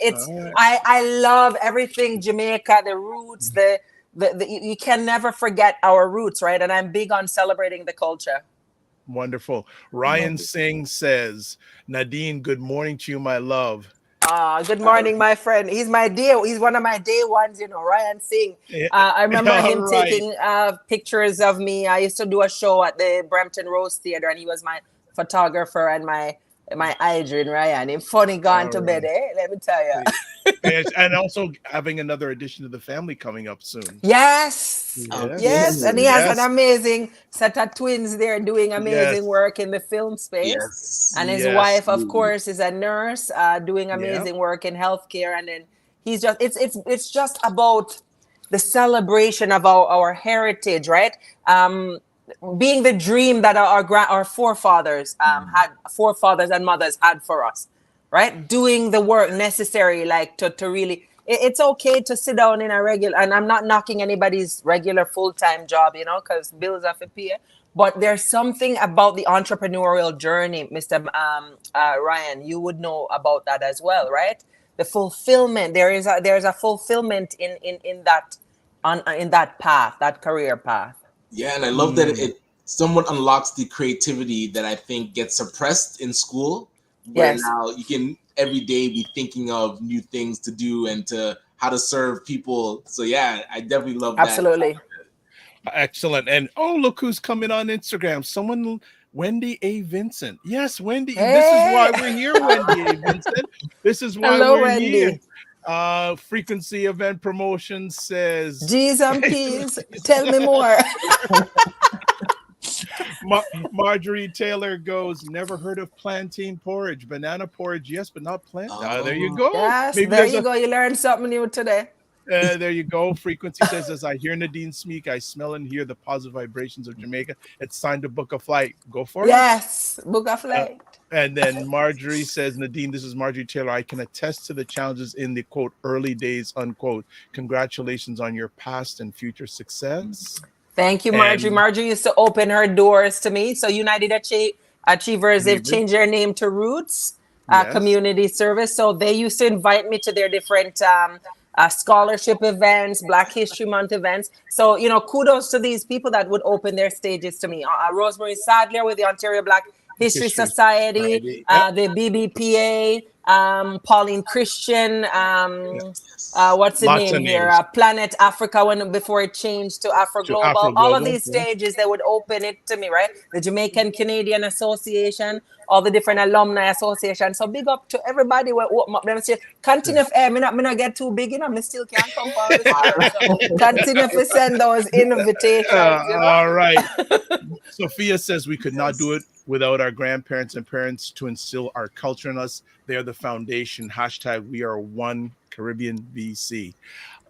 I love everything Jamaica, the roots, you can never forget our roots, right? And I'm big on celebrating the culture. Wonderful. Ryan Singh says, Nadine, good morning to you, my love. Good morning, my friend. He's one of my day ones, you know, Ryan Singh. I remember him taking pictures of me. I used to do a show at the Brampton Rose Theatre, and he was my photographer and my Adrian Ryan. Him funny gone to bed, let me tell you. And also having another addition to the family coming up soon. Yes. And he has an amazing set of twins there doing amazing work in the film space. And his wife, of course, is a nurse doing amazing work in healthcare. And then he's just it's just about the celebration of our heritage, right? Being the dream that our forefathers forefathers and mothers had for us, right? Doing the work necessary, like to really, it's okay to sit down in a regular, and I'm not knocking anybody's regular full-time job, you know, because bills have to pay. But there's something about the entrepreneurial journey, Mr. Ryan, you would know about that as well, right? The fulfillment, there's a fulfillment in that path, that career path. Yeah, and I love that someone unlocks the creativity that I think gets suppressed in school. Where now you can every day be thinking of new things to do and to how to serve people. So yeah, I definitely love that. Absolutely. Excellent. And look who's coming on Instagram. Someone, Wendy A. Vincent. Yes, Wendy. Hey. This is why we're here, Wendy A. Vincent. This is why we're here. Frequency Event Promotions says, G's and P's, tell me more. Marjorie Taylor goes, never heard of plantain porridge. Banana porridge, yes, but not plantain. There you go. Yes, there you go. You learned something new today. There you go. Frequency says, as I hear Nadine speak, I smell and hear the positive vibrations of Jamaica. It's time to book a flight. Go for it. Yes, book a flight. And then Marjorie says, Nadine, this is Marjorie Taylor. I can attest to the challenges in the, quote, early days, unquote. Congratulations on your past and future success. Thank you, Marjorie. Marjorie used to open her doors to me. So United Achievers, they've changed their name to Roots Community Service. So they used to invite me to their different scholarship events, Black History Month events. So, kudos to these people that would open their stages to me. Rosemary Sadler with the Ontario Black History Society, the BBPA, Pauline Christian, what's the Lots name of here? names. Planet Africa, before it changed to Afro Global. All of these yeah. stages, they would open it to me, right? The Jamaican Canadian Association, all the different alumni associations. So big up to everybody. Continue if me not get too big, me still can't come for this. So continue to send those invitations. All right. Sophia says we could not do it without our grandparents and parents to instill our culture in us. They are the foundation. # we are one Caribbean BC.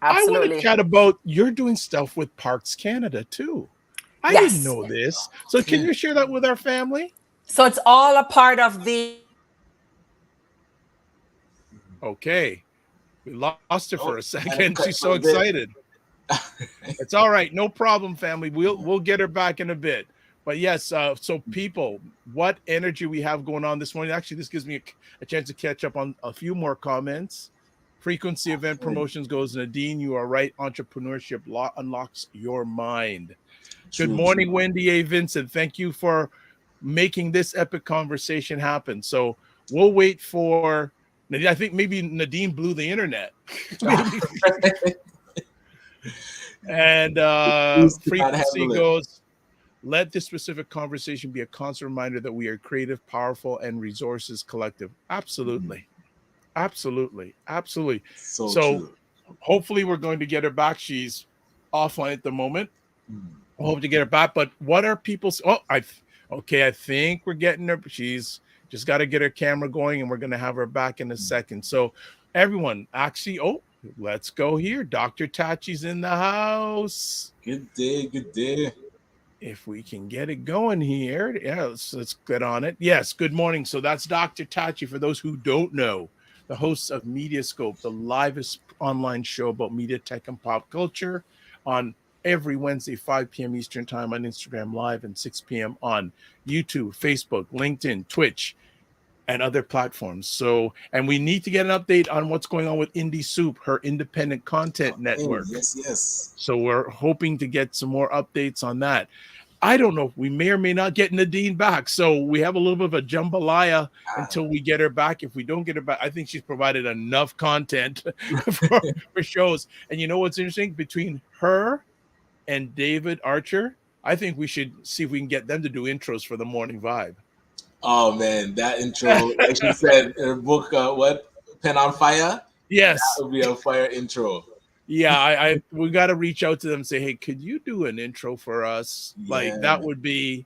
Absolutely. I want to chat about you're doing stuff with Parks Canada too. I didn't know this. So can you share that with our family? So it's all a part of the... Okay. We lost her for a second. She's so excited. It's all right. No problem, family. We'll get her back in a bit. But yes, so people, what energy we have going on this morning. Actually, this gives me a chance to catch up on a few more comments. Frequency Event Promotions goes, Nadine, you are right. Entrepreneurship unlocks your mind. Good morning, Wendy A. Vincent. Thank you for making this epic conversation happen. So we'll wait for Nadine. I think maybe Nadine blew the internet. And Frequency goes, let this specific conversation be a constant reminder that we are creative, powerful, and resources collective. Absolutely. Absolutely. Absolutely. So hopefully we're going to get her back. She's offline at the moment. I hope to get her back. But what are people's... I think we're getting her. She's just got to get her camera going, and we're going to have her back in a second. So everyone, actually, let's go here. Dr. Tachi's in the house. Good day. Good day. If we can get it going here. Yeah, let's get on it. Yes, good morning. So that's Dr. Tachi. For those who don't know, the host of Mediascope, the livest online show about media, tech, and pop culture, on every Wednesday, 5 p.m. Eastern Time on Instagram Live and 6 p.m. on YouTube, Facebook, LinkedIn, Twitch, and other platforms. So, and we need to get an update on what's going on with Indie Soup, her independent content network. Yes. So we're hoping to get some more updates on that. I don't know. We may or may not get Nadine back. So we have a little bit of a jambalaya until we get her back. If we don't get her back, I think she's provided enough content for shows. And you know what's interesting? Between her and David Archer, I think we should see if we can get them to do intros for the Morning Vibe. Oh, man. That intro, like she said, her book, Pen on Fire? Yes. That would be a fire intro. Yeah, we got to reach out to them and say, hey, could you do an intro for us? Yeah. Like that would be,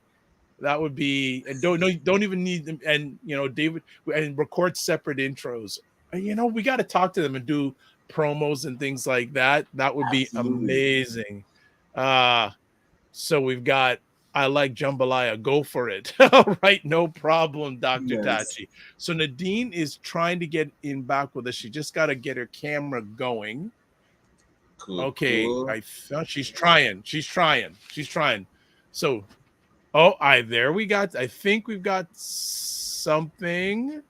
and don't even need them. And David, and record separate intros. We got to talk to them and do promos and things like that. That would be amazing. So we've got, I like jambalaya. Go for it. All right, no problem, Dr. Tachi. So Nadine is trying to get in back with us. She just got to get her camera going. Cool. I thought she's trying. So, there we got. I think we've got something.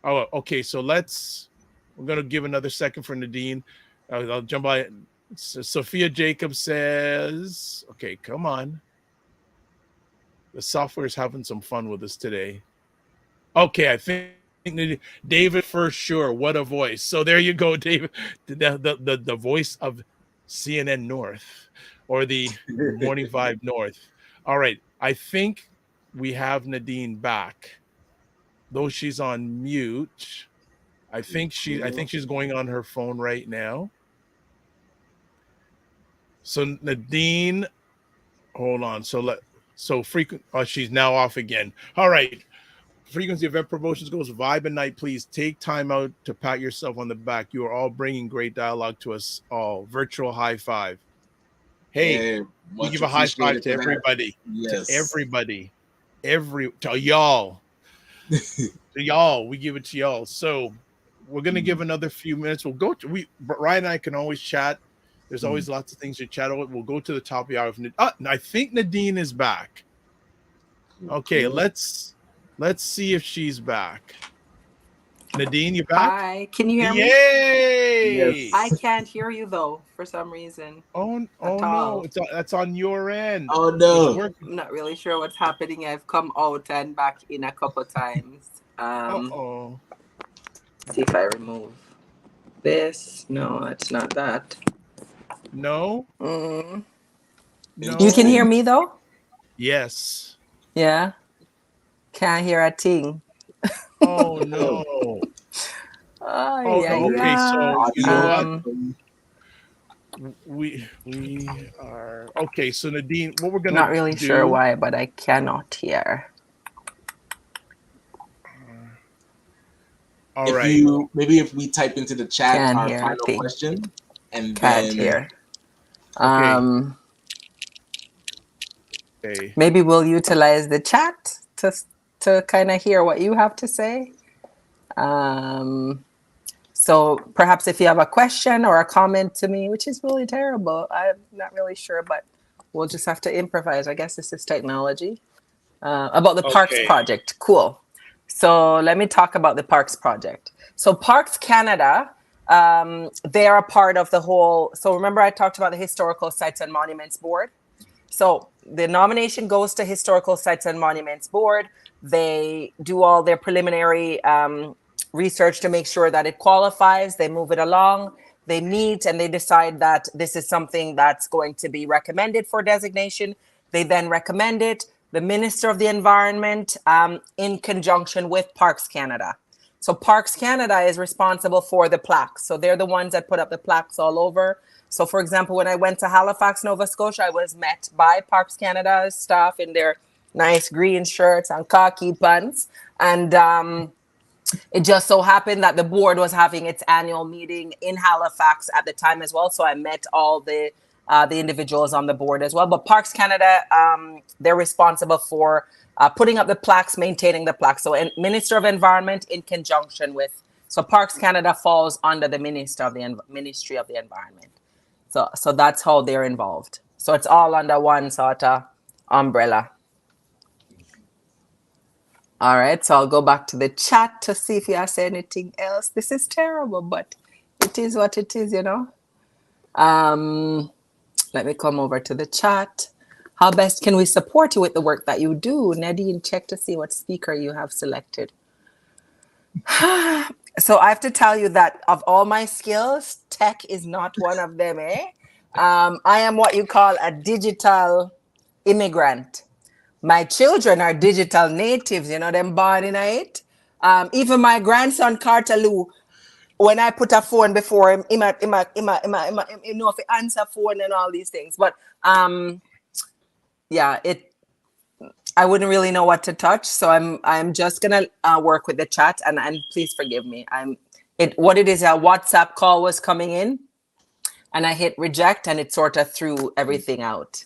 Oh, okay. So we're gonna give another second for Nadine. I'll jump by. So Sophia Jacob says, "Okay, come on. The software is having some fun with us today." Okay, I think David for sure. What a voice. So there you go, David. The voice of CNN North or the Morning Vibe North. All right. I think we have Nadine back. Though she's on mute. I think she's going on her phone right now. So Nadine, hold on. She's now off again. All right. Frequency Event Promotions goes, Vibe and Night. Please take time out to pat yourself on the back. You are all bringing great dialogue to us all. Virtual high five. Hey, we give a high five to everybody. Yes. To everybody. To y'all. To y'all. We give it to y'all. So we're gonna give another few minutes. We'll go to Ryan and I can always chat. There's always lots of things to chat about. We'll go to the top of the hour. I think Nadine is back. Okay, let's see if she's back. Nadine, you back? Hi, can you hear me? Yay! Yes. I can't hear you though, for some reason. Oh At no, all. that's on your end. Oh It's no. working. I'm not really sure what's happening. I've come out and back in a couple times. Oh. See if I remove this. No, it's not that. No, Mm. no. You can hear me though? Yes. Yeah. Can't hear a thing. Oh no. Oh, Oh yeah, no. Okay, so you know what? We are okay. So Nadine, what we're gonna Not really do? sure why, but I cannot hear. All if right. you maybe if we type into the chat Can't our hear a final thing. question and Can't then hear. Okay. Okay. Maybe we'll utilize the chat to kind of hear what you have to say. So perhaps if you have a question or a comment to me, which is really terrible, I'm not really sure, but we'll just have to improvise. I guess this is technology. About the Parks Okay. Project. Cool. So let me talk about the Parks Project. So Parks Canada, they are a part of the whole. So remember I talked about the Historical Sites and Monuments Board? So the nomination goes to Historical Sites and Monuments Board. They do all their preliminary research to make sure that it qualifies. They move it along. They meet and they decide that this is something that's going to be recommended for designation. They then recommend it. The Minister of the Environment, in conjunction with Parks Canada. So Parks Canada is responsible for the plaques. So they're the ones that put up the plaques all over. So for example, when I went to Halifax, Nova Scotia, I was met by Parks Canada staff in their nice green shirts and khaki pants. And it just so happened that the board was having its annual meeting in Halifax at the time as well. So I met all the individuals on the board as well. But Parks Canada, they're responsible for putting up the plaques, maintaining the plaques. So Minister of Environment in conjunction with, so Parks Canada falls under the Ministry of the Environment. So that's how they're involved. So it's all under one sort of umbrella. All right, so I'll go back to the chat to see if you have said anything else. This is terrible, but it is what it is, you know. Let me come over to the chat. How best can we support you with the work that you do? Nadine, check to see what speaker you have selected. So I have to tell you that of all my skills, tech is not one of them, eh? I am what you call a digital immigrant. My children are digital natives, you know, them born in it. Even my grandson, Carter Lou, when I put a phone before him, he know if he answer phone and all these things. But yeah, I wouldn't really know what to touch, so I'm just gonna work with the chat, and please forgive me. What it is, a WhatsApp call was coming in, and I hit reject, and it sort of threw everything out.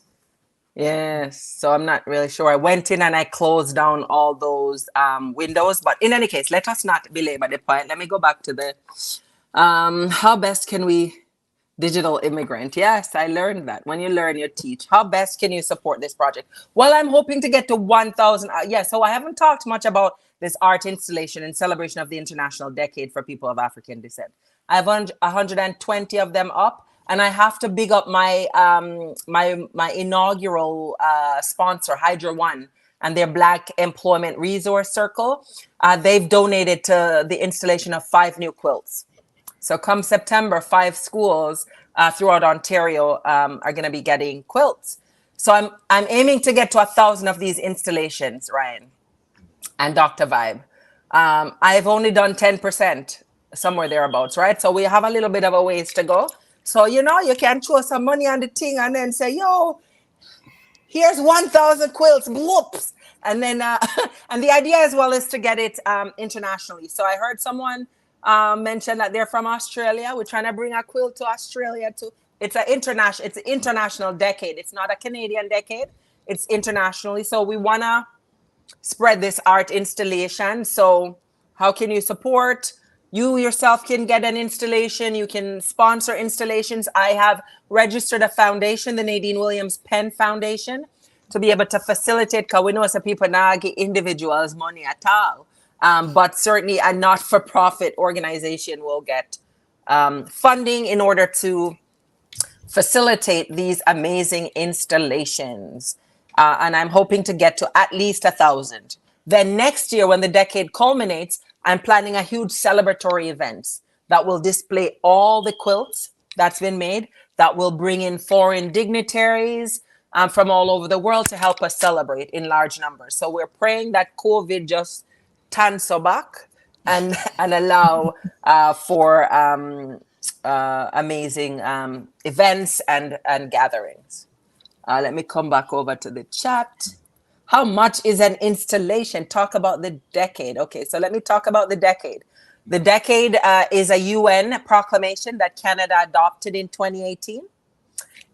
Yes, so I'm not really sure. I went in and I closed down all those windows, but in any case, let us not belabor the point. Let me go back to the how best can we digital immigrant. Yes, I learned that. When you learn, you teach. How best can you support this project? Well, I'm hoping to get to 1,000. So I haven't talked much about this art installation in celebration of the International Decade for People of African Descent. I have 120 of them up. And I have to big up my my inaugural sponsor, Hydra One, and their Black Employment Resource Circle. They've donated to the installation of 5 new quilts. So come September, 5 schools throughout Ontario are going to be getting quilts. So I'm aiming to get to 1,000 of these installations, Ryan and Dr. Vibe. I've only done 10%, somewhere thereabouts, right? So we have a little bit of a ways to go. So, you know, you can throw some money on the thing and then say, yo, here's 1,000 quilts, whoops. And then, and the idea as well is to get it internationally. So I heard someone mention that they're from Australia. We're trying to bring a quilt to Australia too. It's an international decade. It's not a Canadian decade. It's internationally. So we want to spread this art installation. So how can you support? You yourself can get an installation. You can sponsor installations. I have registered a foundation, the Nadine Williams Penn Foundation, to be able to facilitate, because we know some people now give individuals money at all. but certainly a not-for-profit organization will get funding in order to facilitate these amazing installations. And I'm hoping to get to at least 1,000. Then next year, when the decade culminates, I'm planning a huge celebratory event that will display all the quilts that's been made, that will bring in foreign dignitaries from all over the world to help us celebrate in large numbers. So we're praying that COVID just turns back and allow for amazing events and gatherings. Let me come back over to the chat. How much is an installation? Talk about the decade. Okay, so let me talk about the decade. The decade is a UN proclamation that Canada adopted in 2018.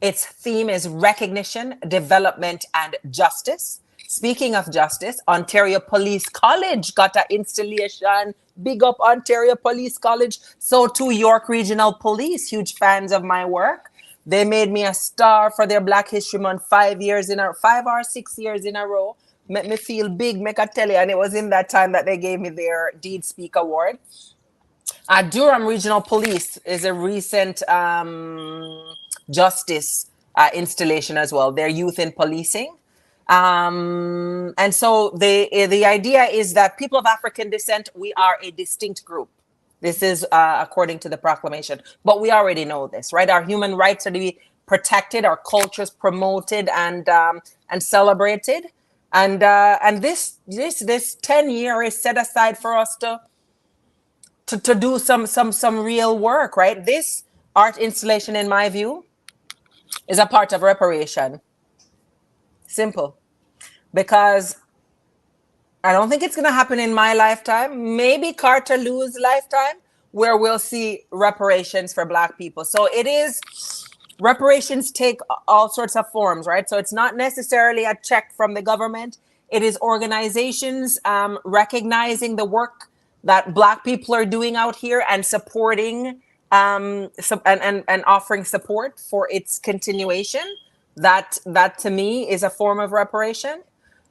Its theme is recognition, development, and justice. Speaking of justice, Ontario Police College got an installation. Big up Ontario Police College. So too York Regional Police, huge fans of my work. They made me a star for their Black History Month 5 or 6 years in a row. Made me feel big, make I tell you. And it was in that time that they gave me their Deed Speak Award. Durham Regional Police is a recent justice installation as well. They're youth in policing. And so the idea is that people of African descent, we are a distinct group. This is according to the proclamation, but we already know this, right? Our human rights are to be protected, our cultures promoted and celebrated, and this 10 year is set aside for us to do some real work, right? This art installation, in my view, is a part of reparation. Simple, because I don't think it's going to happen in my lifetime. Maybe Carter Lou's lifetime, where we'll see reparations for Black people. So it is, reparations take all sorts of forms, right? So it's not necessarily a check from the government. It is organizations recognizing the work that Black people are doing out here and supporting and offering support for its continuation. That to me is a form of reparation.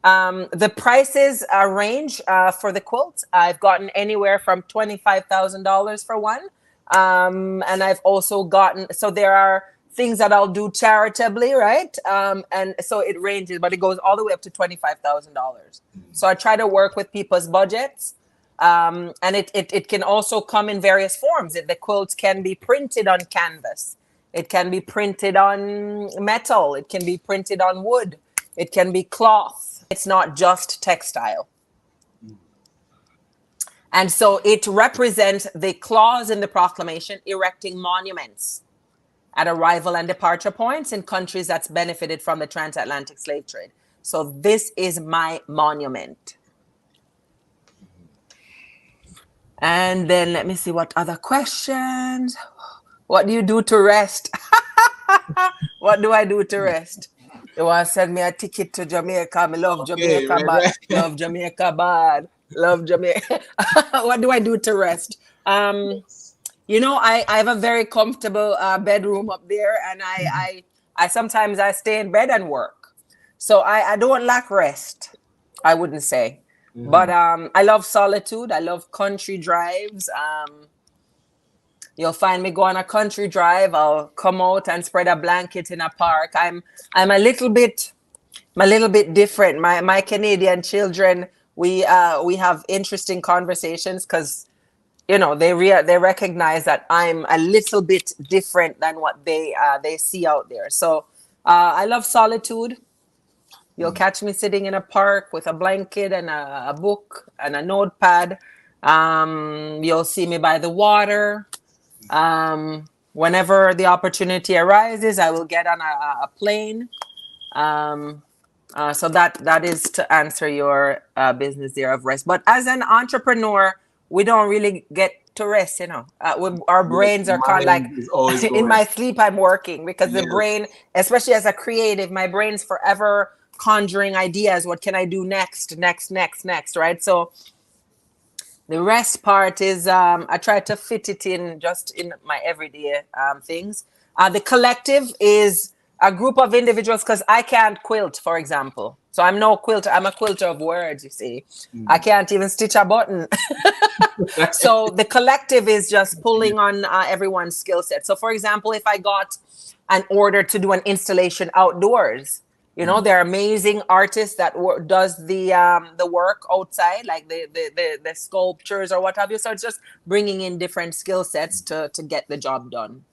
The prices range for the quilt. I've gotten anywhere from $25,000 for one. And I've also gotten, so there are things that I'll do charitably, right? And so it ranges, but it goes all the way up to $25,000. So I try to work with people's budgets. And it can also come in various forms. The quilts can be printed on canvas. It can be printed on metal. It can be printed on wood. It can be cloth. It's not just textile. And so it represents the clause in the proclamation erecting monuments at arrival and departure points in countries that's benefited from the transatlantic slave trade. So this is my monument. And then let me see what other questions. What do you do to rest? What do I do to rest? You want to send me a ticket to Jamaica? I love Jamaica bad. Love Jamaica bad. Love Jamaica. What do I do to rest? You know, I have a very comfortable bedroom up there, and I sometimes I stay in bed and work. So I don't lack rest, I wouldn't say. Mm-hmm. But I love solitude. I love country drives. You'll find me go on a country drive. I'll come out and spread a blanket in a park. I'm a little bit different. My Canadian children, we have interesting conversations because, you know, they recognize that I'm a little bit different than what they see out there. So I love solitude. You'll catch me sitting in a park with a blanket and a book and a notepad. You'll see me by the water. Whenever the opportunity arises, I will get on a plane. So that is to answer your business there of rest. But as an entrepreneur, we don't really get to rest, you know. Our brains are kind of like, in my sleep, I'm working because the brain, especially as a creative, my brain's forever conjuring ideas. What can I do next, right? So the rest part is I try to fit it in just in my everyday things. The collective is a group of individuals, because I can't quilt, for example. So I'm no quilter. I'm a quilter of words, you see. I can't even stitch a button. So the collective is just pulling on everyone's skill set. So for example, if I got an order to do an installation outdoors, you know, there are amazing artists that does the work outside, like the sculptures or what have you. So it's just bringing in different skill sets to get the job done.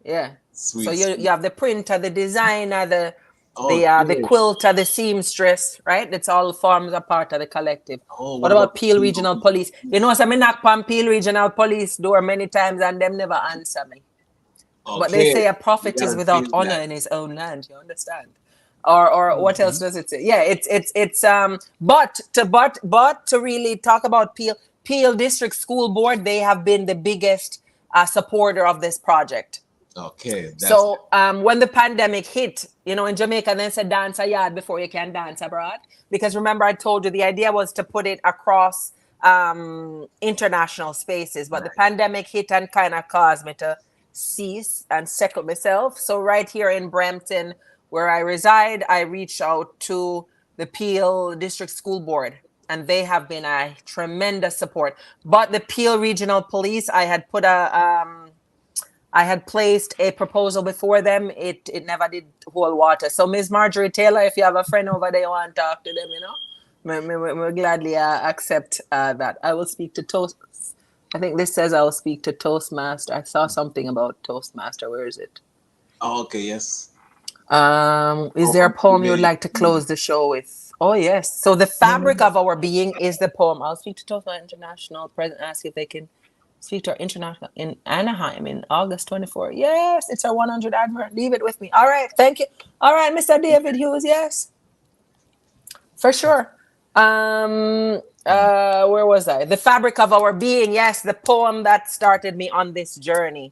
Yeah. Sweet. So you have the printer, the designer, the Okay. quilter, the seamstress, right? It's all forms a part of the collective. Oh, What about Peel Regional Police? You know, so I knock on Peel Regional Police door many times and them never answer me. But they say a prophet is without honor in his own land. You understand? Or what else does it say? Yeah, it's but to really talk about Peel District School Board, they have been the biggest supporter of this project. Okay. So when the pandemic hit, you know, in Jamaica, they said dance a yard before you can dance abroad. Because remember, I told you the idea was to put it across international spaces, but the pandemic hit and kind of caused me to cease and settle myself. So right here in Brampton, where I reside, I reached out to the Peel District School Board, and they have been a tremendous support. But the Peel Regional Police, I had put I had placed a proposal before them. It never did hold water. So Ms. Marjorie Taylor, if you have a friend over there, you want to talk to them, you know, we'll gladly accept that. I will speak to Toast. I think this says I will speak to Toastmaster. I saw something about Toastmaster. Where is it? Oh, okay. Yes. Is there a poem you would like to close the show with? Oh, yes. So the fabric of our being is the poem. I'll speak to Toastmaster International President, ask if they can speak to our international in Anaheim in August 24. Yes, it's our 100 advert. Leave it with me. All right. Thank you. All right, Mr. David Hughes. Yes, for sure. Where was I? The fabric of our being. Yes, the poem that started me on this journey.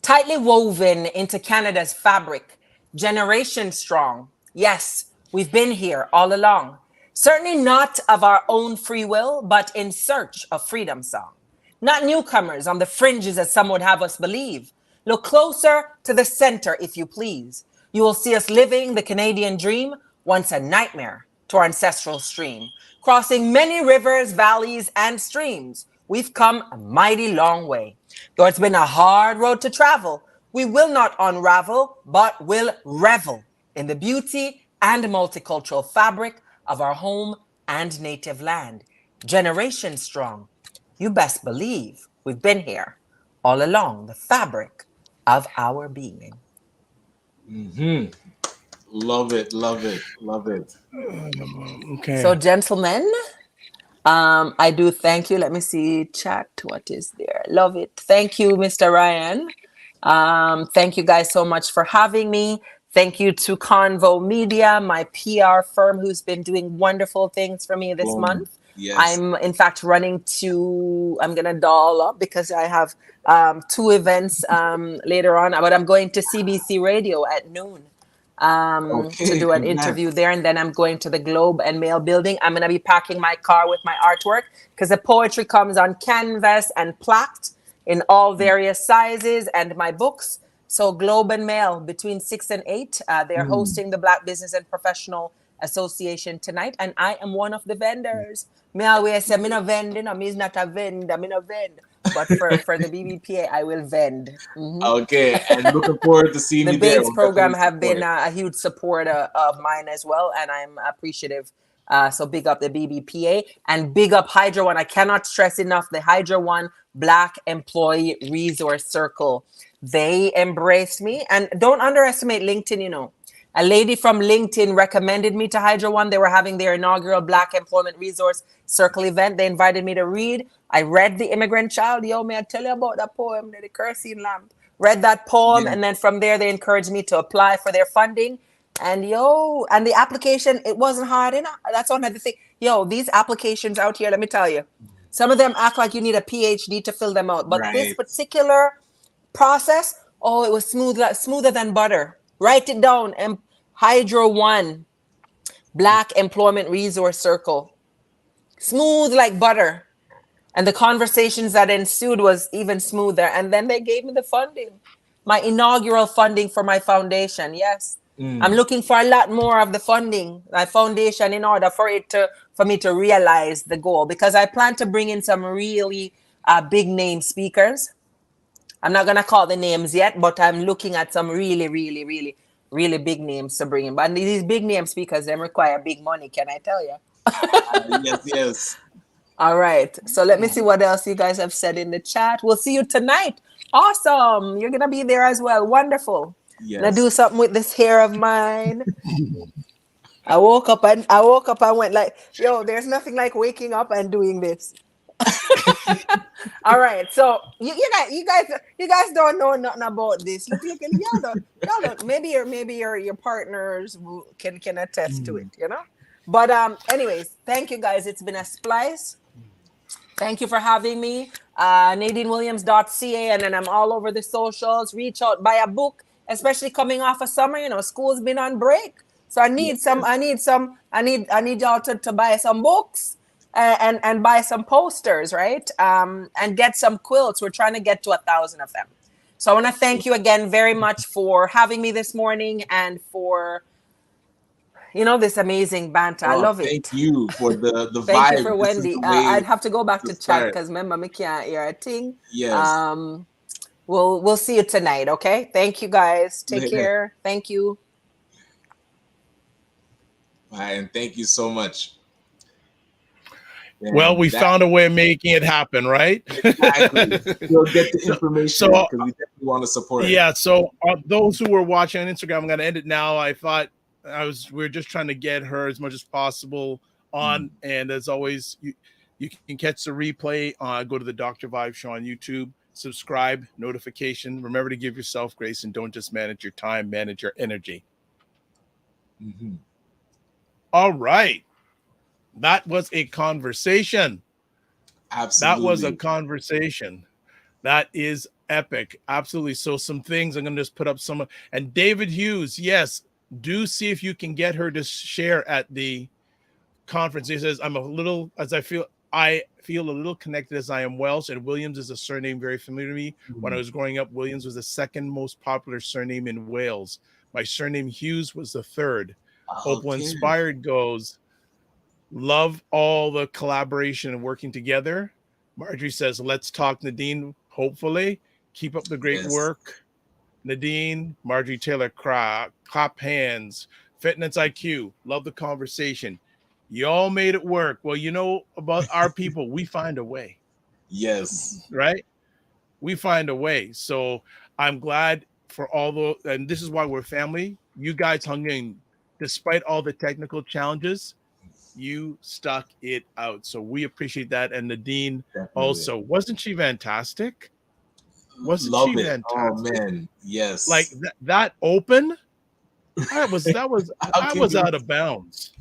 Tightly woven into Canada's fabric, generation strong. Yes, we've been here all along. Certainly not of our own free will, but in search of freedom song. Not newcomers on the fringes as some would have us believe. Look closer to the center, if you please. You will see us living the Canadian dream, once a nightmare to our ancestral stream. Crossing many rivers, valleys, and streams, we've come a mighty long way. Though it's been a hard road to travel, we will not unravel, but will revel in the beauty and multicultural fabric of our home and native land. Generation strong. You best believe we've been here all along, the fabric of our being. Love it, love it, love it. Okay. So, gentlemen, I do thank you. Let me see chat. What is there? Love it. Thank you, Mr. Ryan. Thank you guys so much for having me. Thank you to Convo Media, my PR firm, who's been doing wonderful things for me this month. Yes. I'm, in fact, I'm going to doll up because I have 2 events later on, but I'm going to CBC Radio at noon to do an interview there. And then I'm going to the Globe and Mail building. I'm going to be packing my car with my artwork because the poetry comes on canvas and plaqued in all various sizes, and my books. So Globe and Mail between 6 and 8, they're hosting the Black Business and Professional Association tonight, and I am one of the vendors. Me always say, me no vend, you know, me is not a vendor, me no vend. But for the BBPA, I will vend. Okay, and looking forward to seeing the you there. BASE program have been a huge supporter of mine as well, and I'm appreciative. So big up the BBPA and big up Hydra One. I cannot stress enough the Hydra One Black Employee Resource Circle. They embraced me, and don't underestimate LinkedIn. You know, a lady from LinkedIn recommended me to Hydra One. They were having their inaugural Black Employment Resource Circle event. They invited me to read. I read The Immigrant Child. Yo, may I tell you about that poem, The Kerosene Lamp? Read that poem, and then from there, they encouraged me to apply for their funding. And and the application, it wasn't hard enough. That's one other thing. These applications out here, let me tell you, some of them act like you need a PhD to fill them out. But this particular process, it was smoother than butter. Write it down. Hydro One, Black Employment Resource Circle. Smooth like butter. And the conversations that ensued was even smoother. And then they gave me the funding. My inaugural funding for my foundation. Yes. I'm looking for a lot more of the funding, like foundation, in order for me to realize the goal, because I plan to bring in some really big name speakers. I'm not gonna call the names yet, but I'm looking at some really, really, really, really big names to bring in. But these big name speakers, them require big money. Can I tell you? Yes. All right. So let me see what else you guys have said in the chat. We'll see you tonight. Awesome. You're gonna be there as well. Wonderful. Yes. Gonna do something with this hair of mine. I woke up and went like, yo, there's nothing like waking up and doing this. All right, so you guys don't know nothing about this. Y'all don't, maybe your partners can attest to it, you know. But anyways, thank you guys. It's been a splice. Thank you for having me. NadineWilliams.ca, and then I'm all over the socials. Reach out, buy a book, especially coming off of summer. You know, school's been on break, so I need y'all to buy some books. And buy some posters, right? And get some quilts. We're trying to get to 1,000 of them. So I want to thank you again very much for having me this morning and for, this amazing banter. I love it. Thank you for the thank vibe. you for Wendy. I'd have to go back to chat because remember, me can't hear a thing. Yes. We'll see you tonight, okay? Thank you guys. Take care. Thank you. All right, and thank you so much. Well, we found a way of making it happen, right? Exactly. We'll get the information because we definitely want to support it. Yeah. So those who were watching on Instagram, I'm going to end it now. I thought we're just trying to get her as much as possible on. And as always, you can catch the replay. Go to the Dr. Vibe Show on YouTube. Subscribe, notification. Remember to give yourself grace and don't just manage your time, manage your energy. All right. That was a conversation. Absolutely. That was a conversation. That is epic. Absolutely. So some things I'm going to just put up some. And David Hughes, yes, do see if you can get her to share at the conference. He says, I feel a little connected as I am Welsh, and Williams is a surname very familiar to me. When I was growing up, Williams was the second most popular surname in Wales. My surname Hughes was the third. Hopeful Inspired goes, love all the collaboration and working together. Marjorie says, let's talk, Nadine. Hopefully, keep up the great work. Nadine, Marjorie Taylor, clap hands. Fitness IQ, love the conversation. Y'all made it work. Well, you know about our people, we find a way. Yes. Right? We find a way. So I'm glad for all and this is why we're family. You guys hung in despite all the technical challenges. You stuck it out. So we appreciate that. And Nadine also, wasn't she fantastic? Wasn't she fantastic? Oh man, yes. Like that open, I was out of bounds.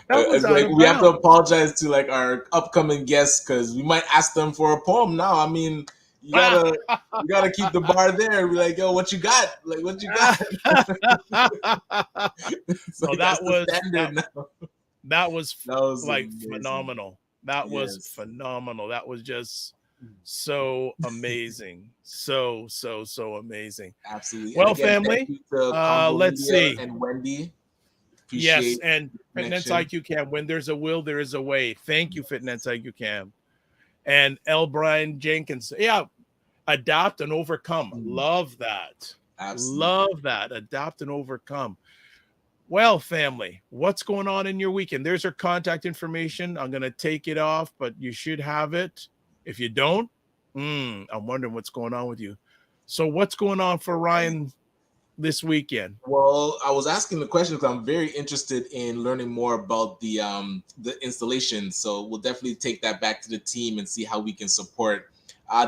We have to apologize to like our upcoming guests because we might ask them for a poem now. I mean, you gotta keep the bar there. Be like, yo, what you got? Like, what you got? So that was like amazing. Phenomenal. That was phenomenal. That was just so amazing. So amazing. Absolutely. Well, family, let's see. And Wendy. Yes, and Fitness IQ Cam. When there's a will, there is a way. Thank you, Fitness IQ Cam. And L. Brian Jenkins. Yeah, adapt and overcome. Love that. Absolutely. Love that. Adapt and overcome. Well, family, what's going on in your weekend? There's her contact information. I'm going to take it off, but you should have it. If you don't, I'm wondering what's going on with you. So what's going on for Ryan this weekend? Well, I was asking the question because I'm very interested in learning more about the installation. So we'll definitely take that back to the team and see how we can support.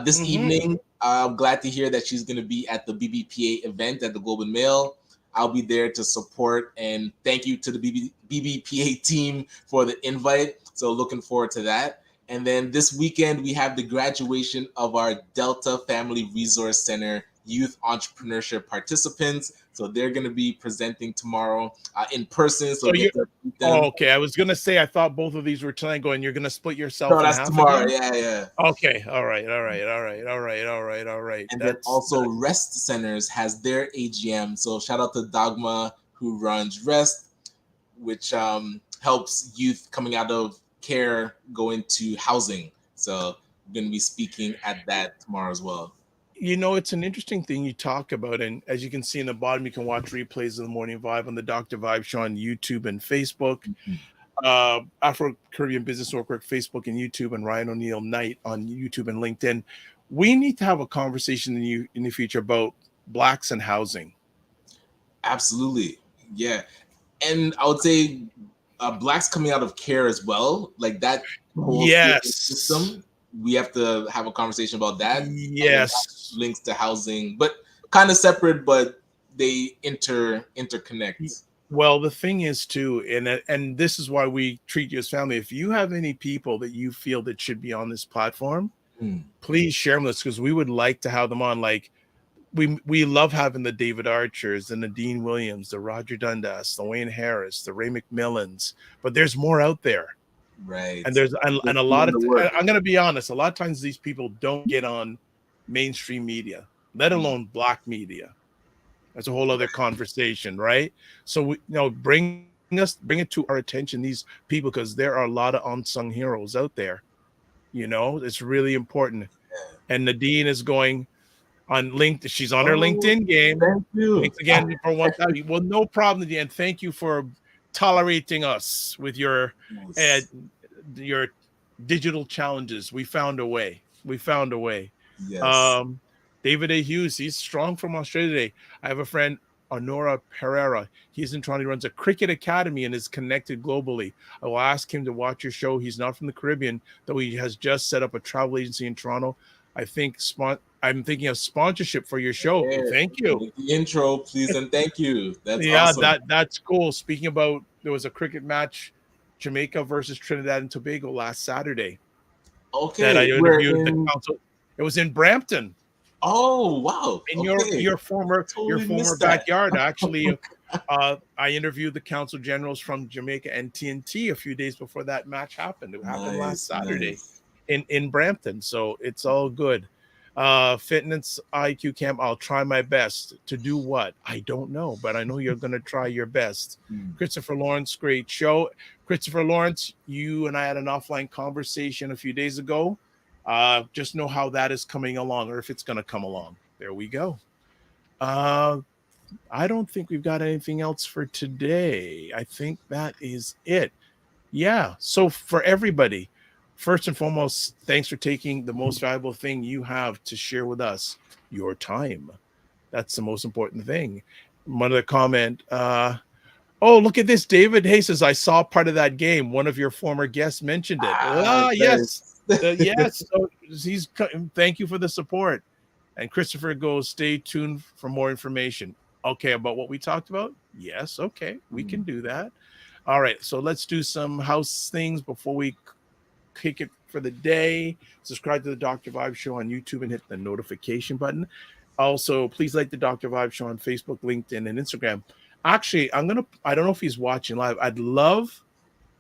This evening, I'm glad to hear that she's going to be at the BBPA event at the Globe and Mail. I'll be there to support, and thank you to the BBPA team for the invite. So looking forward to that. And then this weekend, we have the graduation of our Delta Family Resource Center youth entrepreneurship participants. So they're going to be presenting tomorrow in person. So get to meet them. Oh, okay. I was gonna say I thought both of these were tonight. Going, you're gonna split yourself No, in that's half tomorrow. again? Yeah. Okay. All right. And then also Rest Centers has their AGM. So shout out to Dogma who runs Rest, which helps youth coming out of care go into housing. So we're going to be speaking at that tomorrow as well. You know, it's an interesting thing you talk about, and as you can see in the bottom, you can watch replays of the Morning Vibe on the Dr. Vibe Show on YouTube and Facebook. Afro Caribbean Business Network, Facebook and YouTube, and Ryan O'Neill Knight on YouTube and LinkedIn. We need to have a conversation in the future about Blacks and housing. Absolutely, yeah, and I would say Blacks coming out of care as well, like that whole system. We have to have a conversation about that. Yes, links to housing, but kind of separate, but they interconnect. Well, the thing is too, and this is why we treat you as family. If you have any people that you feel that should be on this platform, please share them with us, because we would like to have them on. Like we love having the David Archers, the Nadine Williams, the Roger Dundas, the Wayne Harris, the Ray McMillans, but there's more out there. Right. And there's and a lot of I'm going to be honest, a lot of times these people don't get on mainstream media, let alone Black media. That's a whole other conversation, right? So we, bring it to our attention, these people, because there are a lot of unsung heroes out there. It's really important. And Nadine is going on LinkedIn. She's on her LinkedIn game. Thank you. Thanks again for one time. Well, no problem, Nadine. Thank you for tolerating us with your digital challenges. We found a way. Yes. David A. Hughes, he's strong from Australia today. I have a friend, Honora Pereira. He's in Toronto. He runs a cricket academy and is connected globally. I will ask him to watch your show. He's not from the Caribbean, though he has just set up a travel agency in Toronto. I'm thinking of sponsorship for your show. Thank you. The intro, please, and thank you. That's awesome. That's cool. Speaking about, there was a cricket match, Jamaica versus Trinidad and Tobago last Saturday. Okay. That I interviewed the council. It was in Brampton. Oh wow! In your former backyard, actually. I interviewed the council generals from Jamaica and TNT a few days before that match happened. It happened last Saturday in Brampton, so it's all good. Fitness IQ camp. I'll try my best to do what I don't know, but I know you're going to try your best. Christopher Lawrence, great show. Christopher Lawrence, you and I had an offline conversation a few days ago. Just know how that is coming along, or if it's going to come along. There we go. I don't think we've got anything else for today. I think that is it. Yeah. So for everybody, first and foremost, thanks for taking the most valuable thing you have to share with us, your time. That's the most important thing. One other comment. Oh, look at this. David Hay says, I saw part of that game. One of your former guests mentioned it. Yes. Yes, so thank you for the support. And Christopher goes, stay tuned for more information. Okay, about what we talked about? Yes, okay, we can do that. All right, so let's do some house things before we kick it for the day. Subscribe to the Dr. Vibe Show on YouTube and hit the notification button. Also, please like the Dr. Vibe Show on Facebook, LinkedIn, and Instagram. Actually, I don't know if he's watching live. I'd love,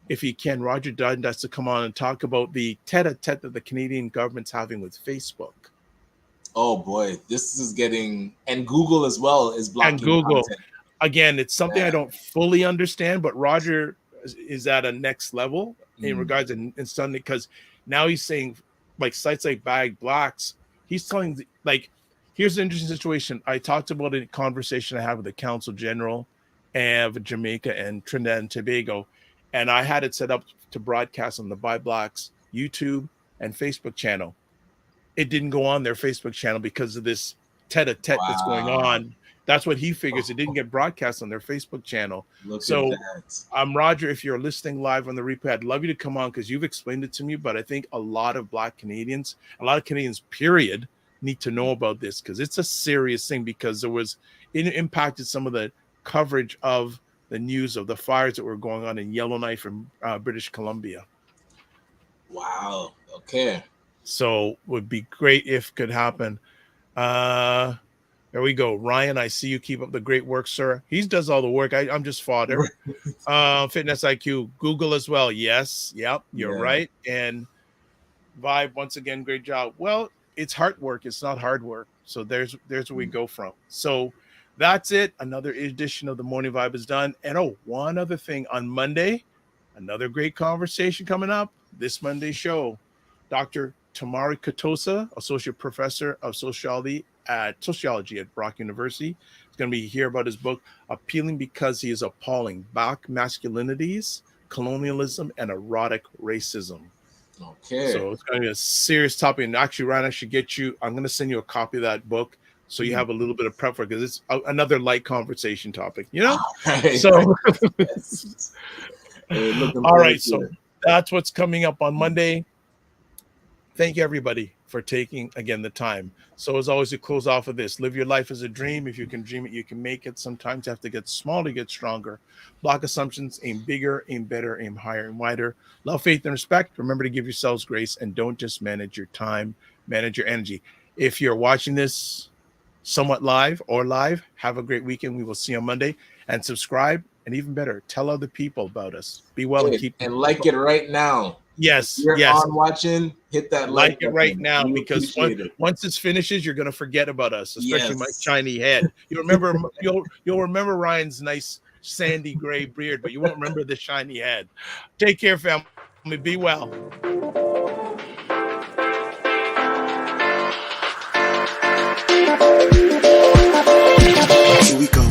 if he can, Roger Dundas to come on and talk about the tete-a-tete that the Canadian government's having with Facebook. Oh boy, this is getting, and Google as well is blocking. And Google, content. Again, it's something I don't fully understand, but Roger is at a next level in regards to suddenly, because now he's saying, like, sites like Bag Blacks, he's telling, like, here's an interesting situation. I talked about a conversation I had with the Council General of Jamaica and Trinidad and Tobago. And I had it set up to broadcast on the By Blacks YouTube and Facebook channel. It didn't go on their Facebook channel because of this tete-a-tete that's going on. That's what he figures. It didn't get broadcast on their Facebook channel. So, Roger, if you're listening live on the replay, I'd love you to come on, because you've explained it to me. But I think a lot of Black Canadians, period, need to know about this, because it's a serious thing, because it impacted some of the coverage of the news of the fires that were going on in Yellowknife and British Columbia. Wow. Okay. So would be great if could happen. There we go. Ryan, I see you. Keep up the great work, sir. He does all the work. I'm just fodder. Fitness IQ, Google as well. Yes. Yep. You're right. And Vibe, once again, great job. Well, it's hard work. It's not hard work. So there's where we go from. So that's it. Another edition of the Morning Vibe is done. And one other thing. On Monday, another great conversation coming up. This Monday show, Dr. Tamari Katosa, Associate Professor of Sociology at Brock University, is going to be here about his book, Appealing Because He is Appalling, Black Masculinities, Colonialism, and Erotic Racism. Okay. So it's going to be a serious topic. And actually, Ryan, I should get you, I'm going to send you a copy of that book so you have a little bit of prep for it, because it's another light conversation topic, you know? Right. So, all right. So that's what's coming up on Monday. Thank you, everybody, for taking, again, the time. So as always, to close off with this, live your life as a dream. If you can dream it, you can make it. Sometimes you have to get small to get stronger. Block assumptions, aim bigger, aim better, aim higher and wider. Love, faith, and respect. Remember to give yourselves grace, and don't just manage your time, manage your energy. If you're watching this somewhat live, have a great weekend. We will see you on Monday. And subscribe, and even better, tell other people about us. Be well and keep and like it right now. Yes, if you're yes. on watching, hit that like button. it right now, We because once this finishes, you're gonna forget about us, especially my Yes. shiny head. You remember you'll remember Ryan's nice sandy gray beard, but you won't remember the shiny head. Take care, family. Be well. Here we go.